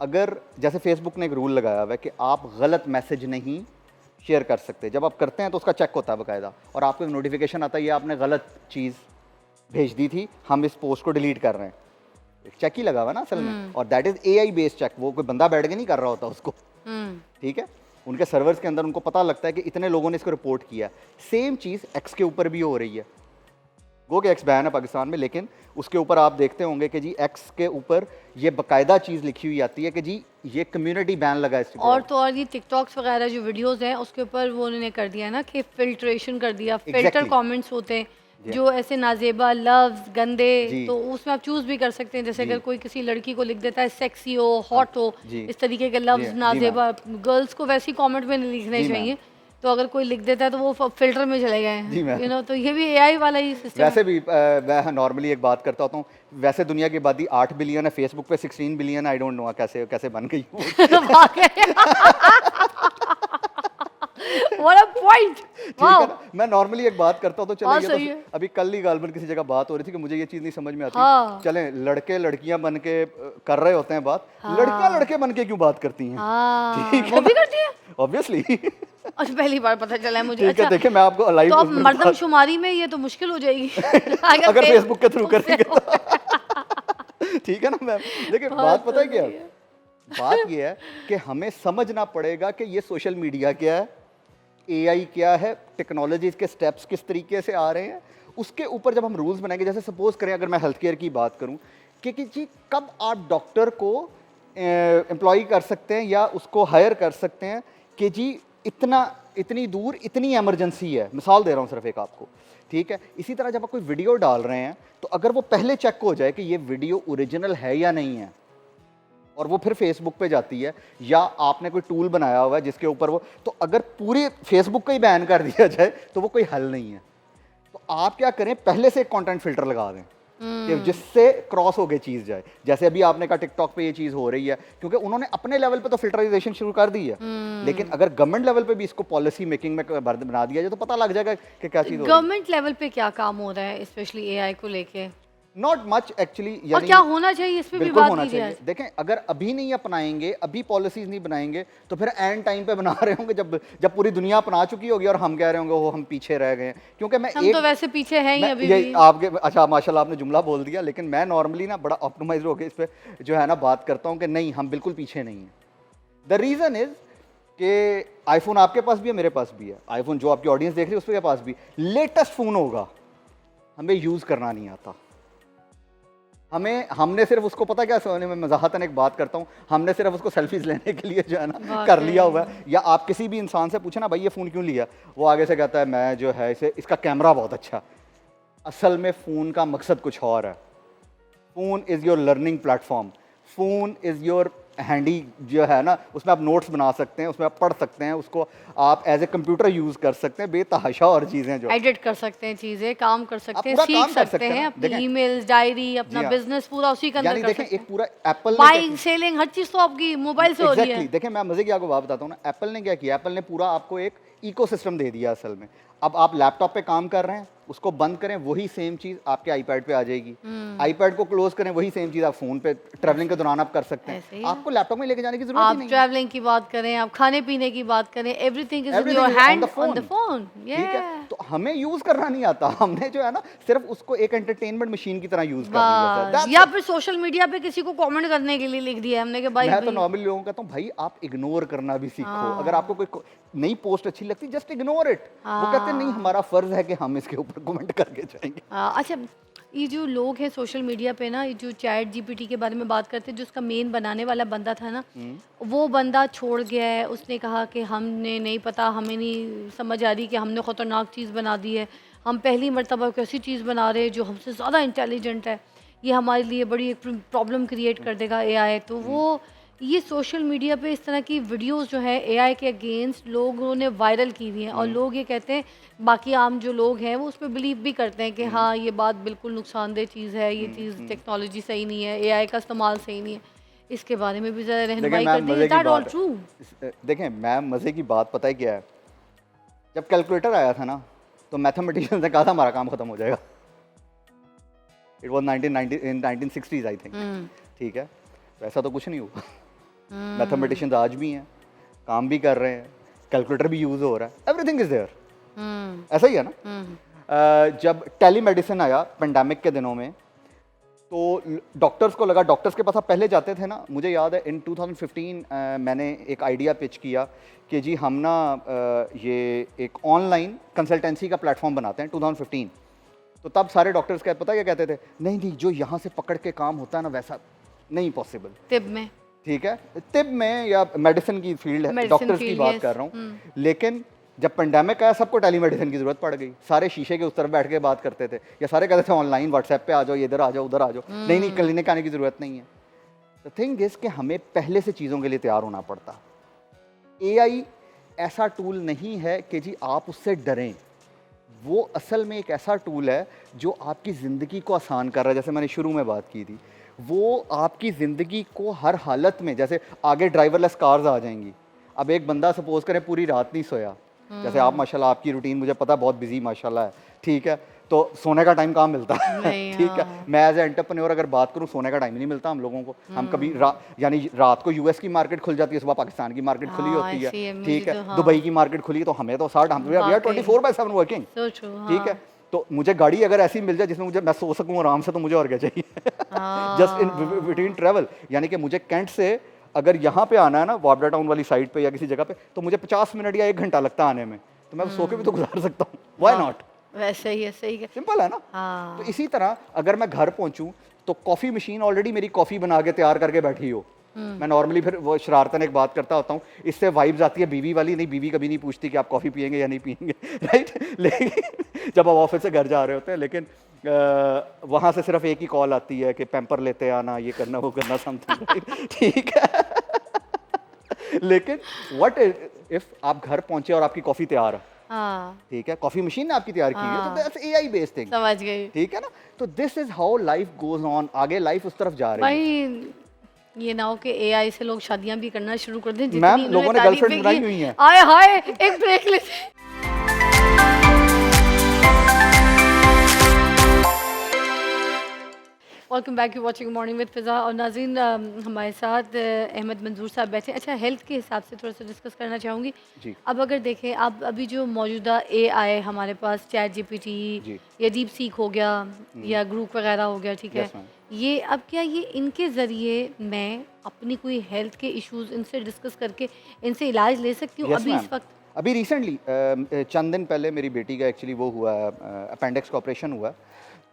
अगर जैसे फेसबुक ने एक रूल लगाया हुआ है कि आप गलत मैसेज नहीं शेयर कर सकते। जब आप करते हैं तो उसका चेक होता है बाकायदा, और आपको एक नोटिफिकेशन आता है ये आपने गलत चीज़ भेज दी थी, हम इस पोस्ट को डिलीट कर रहे हैं। एक चेक ही लगा हुआ है ना असल में, और that is AI based check. वो कोई बंदा बैठ के नहीं कर रहा होता उसको, हैं? ठीक है? उनके सर्वर्स के अंदर उनको पता लगता है कि इतने लोगों ने इसको रिपोर्ट किया। सेम चीज़ एक्स के ऊपर भी हो रही है। गो के एक्स बैन है पाकिस्तान में, लेकिन उसके ऊपर आप देखते होंगे कि जी एक्स के ऊपर ये बाकायदा चीज़ लिखी हुई आती है कि जी ये कम्युनिटी बैन लगा है इसके और ऊपर। तो और ये टिकटॉक्स वगैरह जो वीडियोस हैं उसके ऊपर वो उन्होंने कर दिया है ना कि फिल्ट्रेशन कर दिया, फिल्टर Exactly. कमेंट्स होते हैं जी। जो ऐसे नाजेबा लफ्ज गंदे, जी। तो उसमें आप चूज भी कर सकते हैं। जैसे जी। अगर कोई किसी लड़की को लिख देता है सेक्सी हो, हॉट हो, जी। इस तरीके के जी, लफ्ज जी नाजेबा, गर्ल्स को वैसे ही कमेंट में नहीं लिखने जी मैम। चाहिए। तो अगर कोई लिख देता है तो वो फिल्टर में चले गए जी मैम। हैं, तो ये भी एआई वाला ही सिस्टम वैसे भी मैं नॉर्मली एक बात करता होता हूँ, वैसे दुनिया की आबादी 8 बिलियन है, फेसबुक पे 16 बिलियन, आई डोंट नो कैसे कैसे बन गई वो। What a point! ठीक Wow! है ना? मैं नॉर्मली एक बात करता हूँ तो हाँ, चले, सही ये है। तो अभी कल ही गालबन किसी जगह बात हो रही थी कि मुझे ये चीज़ नहीं समझ में आती। हाँ। चलें, लड़के लड़कियां बन के कर रहे होते हैं बात, लड़कियां लड़के बन के क्यों बात करती हैं? हाँ, ठीक है वो भी ना? करती है? ऑब्वियसली। अच्छा, पहली बार पता चला है मुझे। ठीक है, अच्छा, देखिए मैं आपको लाइव तो अब मर्दमशुमारी में ये तो मुश्किल हो जाएगी अगर फेसबुक के थ्रू उससे करेंगे तो। ठीक है ना मैम? देखिए बात पता है क्या है? बात ये है कि हमें समझना पड़ेगा कि ये सोशल मीडिया क्या है, एआई क्या है, टेक्नोलॉजीज के स्टेप्स किस तरीके से आ रहे हैं, उसके ऊपर जब हम रूल्स बनाएंगे। जैसे सपोज करें अगर मैं हेल्थ केयर की बात करूं कि जी कब आप डॉक्टर को एम्प्लॉय कर सकते हैं या उसको हायर कर सकते हैं कि जी इतनी दूर इतनी इमरजेंसी है, मिसाल दे रहा हूँ सिर्फ एक आपको, ठीक है? इसी तरह जब आप कोई वीडियो डाल रहे हैं तो अगर वो पहले चेक हो जाए कि ये वीडियो ओरिजिनल है या नहीं है, और वो फिर फेसबुक पे जाती है, या आपने कोई टूल बनाया हुआ है जिसके ऊपर वो, तो अगर पूरे फेसबुक का ही बैन कर दिया जाए तो वो कोई हल नहीं है। तो आप क्या करें, पहले से एक कंटेंट फिल्टर लगा दें कि जिससे क्रॉस हो गए चीज़ जाए। जैसे अभी आपने कहा टिकटॉक पे ये चीज़ हो रही है, क्योंकि उन्होंने अपने लेवल पे तो फिल्टराइजेशन शुरू कर दी है, लेकिन अगर गवर्नमेंट लेवल पे भी इसको पॉलिसी मेकिंग में बना दिया जाए तो पता लग जाएगा कि क्या चीज़ हो रही है। गवर्नमेंट लेवल पे क्या काम हो रहा है स्पेशली एआई को लेके, नॉट मच एक्चुअली, और क्या होना चाहिए इस पे भी बिल्कुल बात होना कीजिए चाहिए। आज। देखें, अगर अभी नहीं अपनाएंगे, अभी पॉलिसीज नहीं बनाएंगे, तो फिर एंड टाइम पे बना रहे होंगे जब पूरी दुनिया अपना चुकी होगी और हम कह रहे होंगे वो हम पीछे रह गए हैं। क्योंकि मैं हम एक तो वैसे पीछे हैं ही मैं अभी ये भी। आपके, अच्छा माशाल्लाह आपने जुमला बोल दिया, लेकिन मैं नॉर्मली ना बड़ा ऑप्टिमाइज होकर इस पे जो है ना बात करता हूँ कि नहीं, हम बिल्कुल पीछे नहीं हैं। द रीज़न इज कि आईफोन आपके पास भी है, मेरे पास भी है। आईफोन जो आपकी ऑडियंस देख रही है उसके पास भी लेटेस्ट फ़ोन होगा, हमें यूज़ करना नहीं आता। हमने सिर्फ उसको, पता क्या सोने में मजाहतन एक बात करता हूँ, हमने सिर्फ उसको सेल्फीज लेने के लिए जो है ना कर लिया हुआ है। या आप किसी भी इंसान से पूछे ना भाई ये फ़ोन क्यों लिया, वो आगे से कहता है मैं जो है इसका कैमरा बहुत अच्छा। असल में फ़ोन का मकसद कुछ और है। Phone is your learning platform, phone is your handy जो है ना, उसमें आप नोट्स बना सकते हैं, उसमें आप पढ़ सकते हैं, उसको आप एज ए कंप्यूटर यूज़ कर सकते हैं, बेतहाशा और चीज़ें जो एडिट कर सकते हैं चीज़ें, काम कर सकते हैं, पूरा सीख काम कर सकते सकते हैं हैं, ना। अपनी देखें, ईमेल्स, डायरी, जी अपना हाँ, बिजनेस पूरा उसी के अंदर यानी कर देखें सकते एक हैं। पूरा एप्पल ने बाइंग, सेलिंग, हर चीज़ तो आपकी मोबाइल से हो रही है। एग्जैक्टली देखें, मैं मजे की आपको बात बताता हूँ ना, एप्पल ने क्या किया, एप्पल ने पूरा आपको एक इकोसिस्टम दे दिया असल में। अब आप लैपटॉप पे काम कर रहे हैं, उसको बंद करें, वही सेम चीज़ आपके आईपैड पे आ जाएगी। आईपैड को क्लोज करें, वही सेम चीज़ आप फ़ोन पे ट्रैवलिंग के दौरान आप कर सकते ऐसे ही हैं। है। आपको लैपटॉप में लेके जाने की ज़रूरत ही आप नहीं है। ट्रैवलिंग की बात करें, आप खाने पीने की बात करें, everything is in everything your is on hand the on the phone. Phone. ठीक है, तो हमें यूज़ करना नहीं आता, हमने जो है ना सिर्फ उसको एक एंटरटेनमेंट मशीन की तरह यूज़ कर लिया है। बस, या फिर सोशल मीडिया पे किसी को कमेंट करने के लिए लिख दिया हमने कि भाई मैं तो भाई नॉर्मली लोगों को कहता हूँ, भाई आप इग्नोर करना भी सीखो। अगर हाँ। आपको कोई नई पोस्ट अच्छी लगती, जस्ट इग्नोर इट। वो कहते हैं नहीं, हमारा फर्ज है कि हम इसके ऊपर कमेंट करके जाएंगे। अच्छा, ये जो लोग हैं सोशल मीडिया पे ना, ये जो चैट जीपीटी के बारे में बात करते हैं, जो उसका मेन बनाने वाला बंदा था ना, वो बंदा छोड़ गया है। उसने कहा कि हमने नहीं पता, हमें नहीं समझ आ रही कि हमने ख़तरनाक चीज़ बना दी है, हम पहली मर्तबा कैसी चीज़ बना रहे हैं जो हमसे ज़्यादा इंटेलिजेंट है, ये हमारे लिए बड़ी एक प्रॉब्लम क्रिएट कर देगा एआई। तो वो ये सोशल मीडिया पे इस तरह की वीडियोस जो है एआई के अगेंस्ट लोगों ने वायरल की हुई हैं, और लोग ये कहते हैं, बाकी आम जो लोग हैं वो उस पर बिलीव भी करते हैं कि हाँ ये बात बिल्कुल नुकसानदेह चीज़ है, ये चीज़ टेक्नोलॉजी सही नहीं है, एआई का इस्तेमाल सही नहीं है। इसके बारे में भी ज़रा देखें, रहनुमाई मैं कर दें, मज़े इज की दैट ऑल बात ट्रू? देखें, मैं मज़े की बात पता है क्या है, जब कैलकुलेटर आया था ना, तो मैथमेटिशियंस ने कहा था हमारा काम खत्म हो जाएगा। It was 1990 in 1960s I think. ठीक है, तो ऐसा तो कुछ नहीं हुआ। मैथमेटिशियंस आज भी हैं, काम भी कर रहे हैं, कैलकुलेटर भी यूज़ हो रहा है, एवरीथिंग इज देयर। ऐसा ही है ना। जब टेलीमेडिसिन आया पेंडेमिक के दिनों में, तो डॉक्टर्स को लगा, डॉक्टर्स के पास आप पहले जाते थे ना, मुझे याद है इन 2015 मैंने एक आइडिया पिच किया कि जी हम ना ये एक ऑनलाइन कंसल्टेंसी का प्लेटफॉर्म बनाते हैं 2015। तो तब सारे डॉक्टर्स क्या पता क्या कहते थे, नहीं नहीं जो यहाँ से पकड़ के काम होता है ना वैसा नहीं पॉसिबल। तिब में, ठीक है, तिब में या मेडिसिन की फील्ड है, मेडिसिन डॉक्टर्स की फील्ड, बात यस। कर रहा हूँ। लेकिन जब पेंडेमिक आया, सबको टेलीमेडिसिन की जरूरत पड़ गई, सारे शीशे के उस तरफ बैठ के बात करते थे, या सारे कहते थे ऑनलाइन व्हाट्सएप पे आ जाओ, इधर आ जाओ, उधर आ जाओ, नहीं नहीं क्लिनिक आने की जरूरत नहीं है। द थिंग इज कि हमें पहले से चीज़ों के लिए तैयार होना पड़ता। एआई ऐसा टूल नहीं है कि जी आप उससे डरें, वो असल में एक ऐसा टूल है जो आपकी ज़िंदगी को आसान कर रहा है। जैसे मैंने शुरू में बात की थी, वो आपकी ज़िंदगी को हर हालत में, जैसे आगे ड्राइवरलेस कार्स आ जाएंगी। अब एक बंदा सपोज करें पूरी रात नहीं सोया, जैसे आप माशाल्लाह, आपकी रूटीन मुझे पता बहुत बिजी माशाल्लाह है, ठीक है, तो सोने का टाइम कहाँ मिलता है? नहीं, ठीक है, हाँ। मैं एज ए एंटरप्रेन्योर अगर बात करूँ, सोने का टाइम ही नहीं मिलता हम लोगों को। हम कभी यानी रात को यूएस की मार्केट खुल जाती है, सुबह पाकिस्तान की मार्केट खुली हाँ, होती ऐसी है, है, मुझे ठीक है, तो हाँ। दुबई की मार्केट खुली, तो हमें तो 60 हम वी आर वाकई। 24/7 वर्किंग। सो ट्रू, ठीक है, तो मुझे गाड़ी अगर ऐसी मिल जाए जिसमें मुझे मैं सो सकूं आराम से, तो मुझे और क्या चाहिए? जस्ट इन बिटवीन ट्रेवल, यानी कि मुझे कैंट से अगर यहाँ पे आना है ना, वापडा टाउन वाली साइड पे या किसी जगह पे, तो मुझे 50 मिनट या 1 घंटा लगता है आने में, तो मैं सो के भी तो गुजार सकता हूँ। Why not? वैसे ही है, सही है। सिंपल है ना। हाँ। तो इसी तरह अगर मैं घर पहुंचूं, तो कॉफ़ी मशीन ऑलरेडी मेरी कॉफ़ी बना के तैयार करके बैठी हो, मैं नॉर्मली फिर वो शरारतन एक बात करता होता हूँ, इससे वाइब्स आती है बीवी वाली, नहीं बीवी कभी नहीं पूछती कि आप कॉफ़ी पियेंगे या नहीं पियेंगे, राइट। लेकिन जब आप ऑफिस से घर जा रहे होते हैं, लेकिन वहाँ से सिर्फ एक ही कॉल आती है कि पैम्पर लेते आना, ये करना वो करना, समथिंग, ठीक है। लेकिन व्हाट इफ आप घर पहुंचे और आपकी कॉफ़ी तैयार है, हाँ, ठीक है, कॉफ़ी मशीन ने आपकी तैयार की है, तो दैट्स एआई बेस्ड थिंग, समझ गई। ठीक है ना। तो this is how life goes on, आगे लाइफ उस तरफ जा रही है। भाई ये ना हो कि एआई से लोग शादियां भी करना शुरू कर दें, मैम, जितनी लोगों ने तारीफें गर्लफ्रेंड बनाई की हुई हैं। आए हाय, एक ब्रेक लेते। Welcome back, you watching morning with Fiza. और नाज़रीन, हमारे साथ अहमद मंजूर साहब बैठे। अच्छा, हेल्थ के हिसाब से थोड़ा सा डिस्कस करना चाहूँगी। जी। अब अगर देखें, आप अभी जो मौजूदा एआई हमारे पास, चैट जीपीटी जी। या डीप सीक हो गया या ग्रुप वगैरह हो गया, ठीक है, Yes, ma'am. ये अब क्या ये इनके ज़रिए मैं अपनी कोई हेल्थ के इश्यूज इनसे डिस्कस करके इनसे इलाज ले सकती हूँ Yes, अभी ma'am. इस वक्त? अभी रिसेंटली चंद दिन पहले मेरी बेटी का एक्चुअली वो हुआ, अपेंडिक्स का ऑपरेशन हुआ।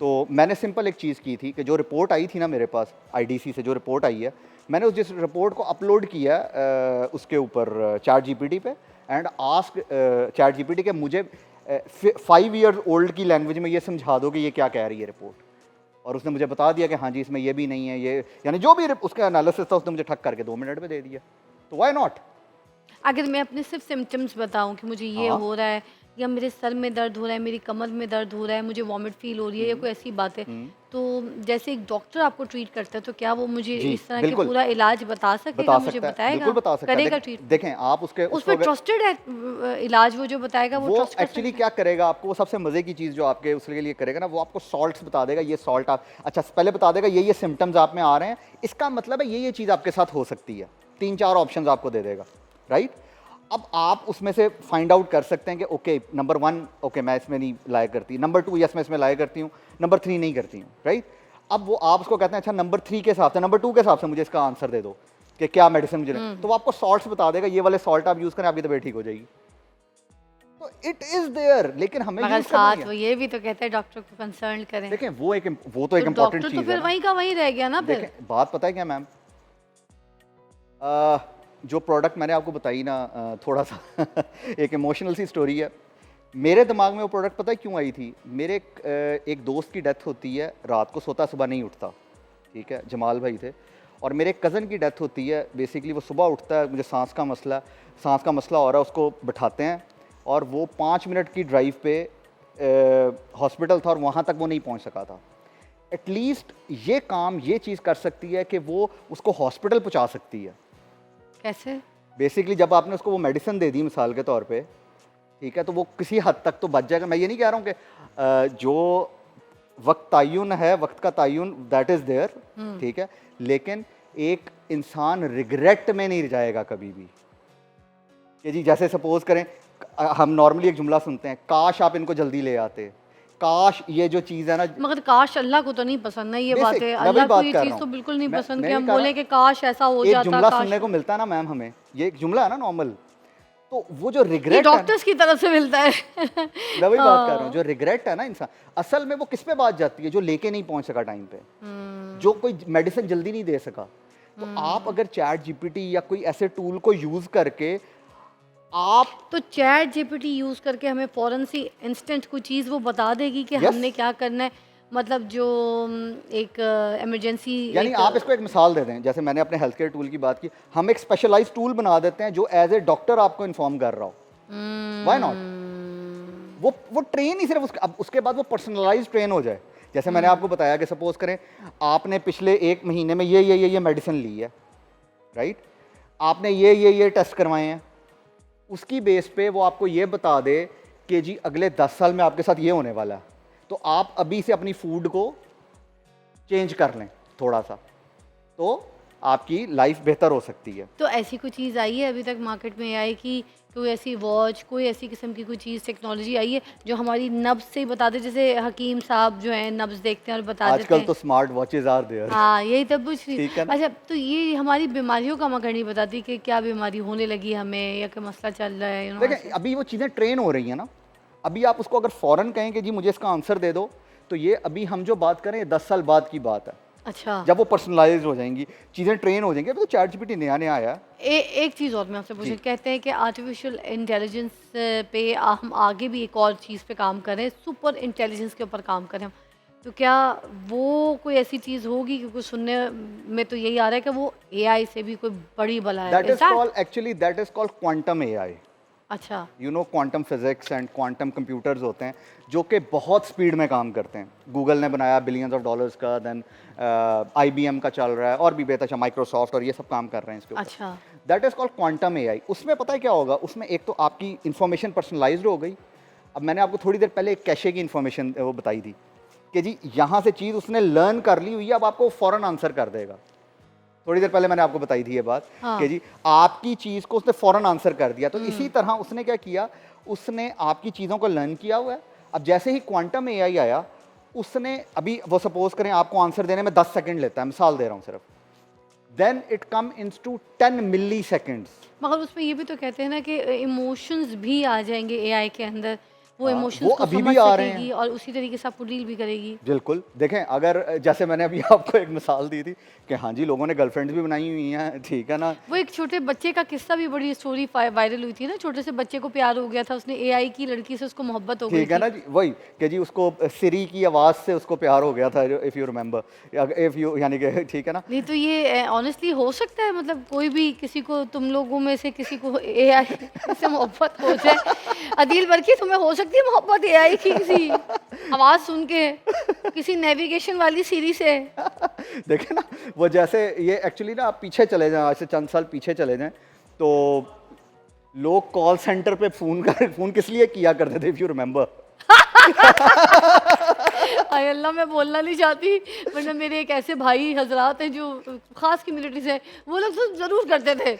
तो मैंने सिंपल एक चीज़ की थी कि जो रिपोर्ट आई थी ना मेरे पास, आईडीसी से जो रिपोर्ट आई है, मैंने उस जिस रिपोर्ट को अपलोड किया उसके ऊपर चैट जीपीटी पे, एंड आस्क चैट जीपीटी के मुझे 5 ईयर्स ओल्ड की लैंग्वेज में ये समझा दो कि ये क्या कह रही है रिपोर्ट। और उसने मुझे बता दिया कि हाँ जी इसमें ये भी नहीं है, ये यानी जो भी उसका एनालिसिस था उसने मुझे ठक करके 2 मिनट में दे दिया। तो व्हाई नॉट? अगर मैं अपने सिर्फ सिम्टम्स बताऊं कि मुझे ये हाँ। हो रहा है या मेरे सर में दर्द हो रहा है, मेरी कमर में दर्द हो रहा है, मुझे वॉमिट फील हो रही है या कोई ऐसी बात है, तो जैसे एक डॉक्टर आपको ट्रीट करता है तो क्या वो मुझे जी, इस तरह के बिल्कुल। पूरा इलाज बता सकेगा, बता मुझे सकता है, बताएगा, बिल्कुल बता सकता है। करेगा देखें ट्रीट? देखें, आप उसके उस उसको पर अगर ट्रस्टेड है इलाज, वो जो बताएगा वो वो ट्रस्ट कर एक्चुअली सकते क्या करेगा आपको, वो सबसे मज़े की चीज़ जो आपके उसके लिए करेगा ना, वो आपको सॉल्ट्स बता देगा, ये सॉल्ट आप अच्छा पहले बता देगा ये सिम्टम्स आप में आ रहे हैं, इसका मतलब है ये चीज़ आपके साथ हो सकती है। 3-4 ऑप्शंस आपको दे देगा, राइट? अब आप उसमें से फाइंड आउट कर सकते हैं कि ओके नंबर 1 ओके मैं इसमें नहीं लाया करती, नंबर 2 यस मैं इसमें लाया करती हूँ, नंबर 3 नहीं करती हूँ, राइट? अब वो आप उसको कहते हैं अच्छा नंबर 3 के हिसाब से, नंबर 2 के हिसाब से मुझे इसका आंसर दे दो कि क्या मेडिसिन मुझे तो वो आपको सॉल्ट्स बता देगा, ये वाले सॉल्ट आप यूज़ करें आपकी तबीयत ठीक हो जाएगी। तो इट इज़ देयर, लेकिन हमें मगर यूज़ करना साथ नहीं वो है। ये भी तो कहते हैं डॉक्टर को कंसल्ट करें। देखें वो तो एक तो इम्पॉर्टेंट डॉक्टर तो चीज़ है फिर ना। वहीं का वहीं रह गया ना फिर। देखें बात पता है क्या मैम, जो प्रोडक्ट मैंने आपको बताई ना, थोड़ा सा एक इमोशनल सी स्टोरी है। मेरे दिमाग में वो प्रोडक्ट पता है क्यों आई थी? मेरे एक दोस्त की डेथ होती है, रात को सोता सुबह नहीं उठता, ठीक है, जमाल भाई थे। और मेरे कज़न की डेथ होती है, बेसिकली वो सुबह उठता है, मुझे सांस का मसला हो रहा है, उसको बिठाते हैं और वो 5 मिनट की ड्राइव पे हॉस्पिटल था और वहाँ तक वो नहीं पहुँच सका था। एटलीस्ट ये चीज़ कर सकती है कि वो उसको हॉस्पिटल पहुँचा सकती है। कैसे? बेसिकली जब आपने उसको वो मेडिसिन दे दी मिसाल के तौर पे, ठीक है, तो वो किसी हद तक तो बच जाएगा। मैं ये नहीं कह रहा हूँ कि जो वक्त तय्युन है, वक्त का तय्युन दैट इज़ देयर, ठीक है, लेकिन एक इंसान रिग्रेट में नहीं जाएगा कभी भी कि जी जैसे सपोज करें हम नॉर्मली एक जुमला सुनते हैं, काश आप इनको जल्दी ले आते, काश ये जो चीज़ है ना। मगर काश अल्लाह को तो नहीं पसंद ना ये बेसिक, बात है, मैं वही अल्लाह को बात ये कर चीज़ रहा तो हूँ। बिल्कुल नहीं पसंद मैं कि ये हम कह रहा बोले कि काश ऐसा हो एक जाता, जुमला काश। सुनने को मिलता है ना मैम हमें, ये एक जुमला है ना नॉर्मल, तो वो जो ये रिग्रेट है, डॉक्टर्स की तरफ से मिलता है। मैं वही बात कर रहा हूँ, जो रिग्रेट है ना इंसान, असल में वो किस पे बात जाती है? जो लेके नहीं पहुंच सका टाइम पे, जो कोई मेडिसिन जल्दी नहीं दे सका। तो आप अगर चैट जीपीटी या कोई ऐसे टूल को यूज करके आप तो चैट जीपीटी यूज़ करके हमें फ़ौरन सी इंस्टेंट कोई चीज़ वो बता देगी कि Yes. हमने क्या करना है, मतलब जो एक इमरजेंसी यानी आप इसको एक मिसाल दे दें, जैसे मैंने अपने हेल्थ केयर टूल की बात की, हम एक स्पेशलाइज्ड टूल बना देते हैं जो एज ए डॉक्टर आपको इन्फॉर्म कर रहा हो। Why not? वो ट्रेन ही सिर्फ अब उसके बाद वो पर्सनलाइज ट्रेन हो जाए। जैसे मैंने आपको बताया कि सपोज करें आपने पिछले 1 महीने में ये मेडिसिन ली है, राइट, आपने ये टेस्ट करवाए हैं, उसकी बेस पे वो आपको ये बता दे कि जी अगले 10 साल में आपके साथ ये होने वाला है, तो आप अभी से अपनी फूड को चेंज कर लें थोड़ा सा, तो आपकी लाइफ बेहतर हो सकती है। तो ऐसी कोई चीज़ आई है अभी तक मार्केट में आई कि कोई ऐसी वॉच, कोई ऐसी किस्म की कोई चीज़ टेक्नोलॉजी आई है जो हमारी नब्ज़ से ही बता दे, जैसे हकीम साहब जो हैं नब्ज़ देखते हैं और बता देते आजकल हैं। तो स्मार्ट वॉचेज आर देयर। हाँ, यही तब पूछ रही ठीक है हूँ। ना? अच्छा, तो ये हमारी बीमारियों का मगर नहीं बताती कि क्या बीमारी होने लगी हमें या कोई मसला चल रहा है, देखिए अभी वो चीज़ें ट्रेन हो रही हैं ना, अभी आप उसको अगर फ़ौरन कहें कि जी मुझे इसका आंसर दे दो, तो ये अभी हम जो बात करें ये 10 साल बाद की बात है, अच्छा। जब वो पर्सनलाइज हो जाएंगी, चीज़ें ट्रेन हो जाएंगी। अभी तो चैट जीपीटी नया आया है। एक चीज़ और मैं आपसे पूछूं, कहते हैं कि आर्टिफिशियल इंटेलिजेंस पे हम आगे भी एक और चीज़ पे काम करें, सुपर इंटेलिजेंस के ऊपर काम करें, तो क्या वो कोई ऐसी चीज़ होगी? क्योंकि सुनने में तो यही आ रहा है कि वो एआई से भी कोई बड़ी बला है। That Is is that? Called actually that is called quantum AI. अच्छा। You know quantum physics and quantum computers होते हैं जो कि बहुत स्पीड में काम करते हैं। गूगल ने बनाया बिलियंस ऑफ डॉलर्स का, देन IBM का चल रहा है और भी बेहतर माइक्रोसॉफ्ट और ये सब काम कर रहे हैं इसके ऊपर। अच्छा। That is called quantum AI. उसमें पता है क्या होगा? उसमें एक तो आपकी इन्फॉर्मेशन पर्सनलाइज्ड हो गई। अब मैंने आपको थोड़ी देर पहले एक कैशे की इन्फॉर्मेशन वो बताई थी कि जी यहाँ से चीज़ उसने लर्न कर ली हुई है, अब आपको फ़ौरन आंसर कर देगा। थोड़ी देर पहले मैंने आपको बताई थी ये बात कि जी आपकी चीज़ को उसने फ़ौरन आंसर कर दिया। तो इसी तरह उसने क्या किया, उसने आपकी चीज़ों को लर्न किया हुआ है। अब जैसे ही क्वांटम एआई आया, उसने अभी वो सपोज करें आपको आंसर देने में 10 सेकंड लेता है, मिसाल दे रहा हूँ सिर्फ, then it come into 10 milliseconds. मगर उसमें ये भी तो कहते हैं ना कि इमोशंस भी आ जाएंगे एआई के अंदर, वो हाँ, इमोशंस वो को अभी समझ भी आ रहे हैं। सकेगी और उसी तरीके से आपको डील भी करेगी। बिल्कुल, देखें अगर जैसे मैंने अभी आपको एक मिसाल दी थी कि हाँ जी, लोगों ने गर्लफ्रेंड्स भी बनाई हुई हैं, ठीक है ना? वो एक छोटे बच्चे का किस्सा भी बड़ी स्टोरी वायरल हुई थी ना, छोटे से बच्चे को प्यार हो गया था, उसने एआई की लड़की से उसको मोहब्बत हो गई ठीक है थी। ना जी, वही कि जी उसको सिरी की आवाज़ से उसको प्यार हो गया था, if you remember, if you यानी कि ठीक है ना? नहीं तो ये ऑनेस्टली हो सकता है, मतलब कोई भी किसी को, तुम लोगों में से किसी को एआई से मोहब्बत हो जाए। अदील बरकी, तुम्हें हो सकती है मोहब्बत एआई की किसी आवाज़ सुन के, किसी नेविगेशन वाली सीरी से? देखें ना, वो जैसे ये एक्चुअली ना, आप पीछे चले जाएं, आज से चंद साल पीछे चले जाएं, तो लोग कॉल सेंटर पे फ़ोन किस लिए किया करते थे, इफ़ यू रिमेंबर? हाय अल्लाह, मैं बोलना नहीं चाहती, वरना मेरे एक ऐसे भाई हजरात हैं जो खास कम्युनिटी से हैं, वो लोग तो ज़रूर करते थे।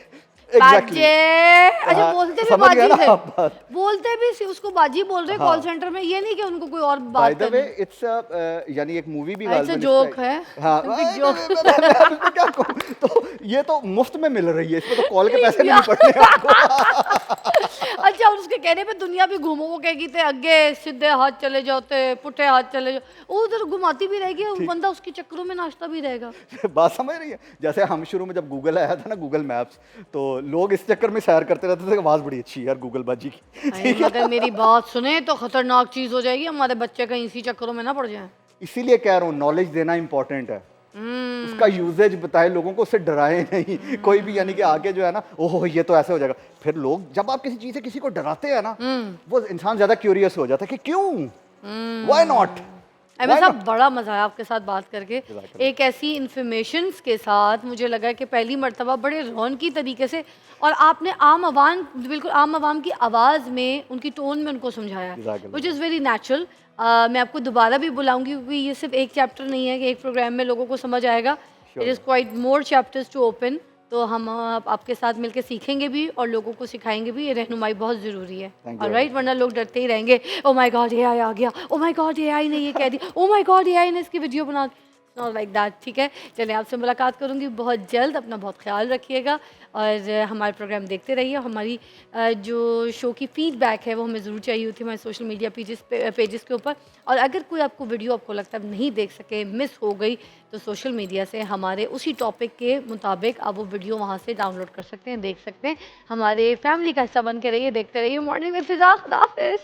एग्जैक्टली। बाजे, अच्छा हाँ, बोलते भी समझ गया बाजी ना थे, आप बात। बोलते भी उसको बाजी बोल रहे हाँ। कॉल सेंटर में, ये नहीं कि उनको कोई और बाय बात द वे, करनी। इट्स यानी एक मूवी भी इट्स अ गालिबन इस जोक पे। है, हाँ, बिग जोक। मैं इसमें क्या कहूँ? तो ये तो मुफ्त में मिल रही है, इसमें तो कॉल के पैसे नहीं पड़ने आपको। अच्छा, और उसके कहने पे दुनिया भी घूमो, वो कहेगी थे अगे सीधे हाथ चले जाते, पुठे हाथ चले जाओ, वो उधर घुमाती भी रहेगी और बंदा उसके चक्करों में नाचता भी रहेगा। बात समझ रही है? जैसे हम शुरू में जब गूगल आया था ना, गूगल मैप्स, तो लोग इस चक्कर में सैर करते रहते थे, आवाज़ बड़ी अच्छी है यार गूगल बाजी की। अरे मगर मेरी बात सुने तो खतरनाक चीज हो जाएगी, हमारे बच्चे कहीं इसी चक्करों में ना पड़ जाए। इसीलिए कह रहा हूँ, नॉलेज देना इंपॉर्टेंट है, उसका यूजेज बताए लोगों को, उससे डराए नहीं कोई भी, यानी कि आके जो है ना, ओहो ये तो ऐसे हो जाएगा। फिर लोग, जब आप किसी चीज़ से किसी को डराते हैं ना, वो इंसान ज़्यादा क्यूरियस हो जाता है कि क्यों, व्हाई नॉट। एमएस साहब, बड़ा मजा आया आपके साथ बात करके। एक ऐसी इन्फॉर्मेशन के साथ मुझे लगा कि पहली मर्तबा बड़े रौनकी तरीके से, और आपने आम आवाम, बिल्कुल आम आवाम की आवाज़ में, उनकी टोन में उनको समझाया, विच इज़ वेरी नेचुरल। मैं आपको दोबारा भी बुलाऊंगी, क्योंकि ये सिर्फ एक चैप्टर नहीं है कि एक प्रोग्राम में लोगों को समझ आएगा। It is quite more chapters to open. तो हम आपके साथ मिलकर सीखेंगे भी और लोगों को सिखाएंगे भी। ये रहनुमाई बहुत ज़रूरी है, ऑलराइट, वरना लोग डरते ही रहेंगे। ओ माय गॉड एआई आ गया, ओ माय गॉड एआई ने ये कह दिया, ओ माय गॉड एआई ने इसकी वीडियो बना दी। नॉट लाइक दैट, ठीक है। चलिए, आपसे मुलाकात करूंगी बहुत जल्द, अपना बहुत ख्याल रखिएगा और हमारे प्रोग्राम देखते रहिए। हमारी जो शो की फीडबैक है वो हमें ज़रूर चाहिए होती है हमारे सोशल मीडिया पेजेस के ऊपर। और अगर कोई आपको वीडियो आपको लगता है नहीं देख सके, मिस हो गई, तो सोशल मीडिया से हमारे उसी टॉपिक के मुताबिक आप वो वीडियो वहाँ से डाउनलोड कर सकते हैं, देख सकते हैं। हमारे फैमिली का हिस्सा बन के रहिए, देखते रहिए मॉर्निंग विद फिज़ा। खुदा हाफिज़।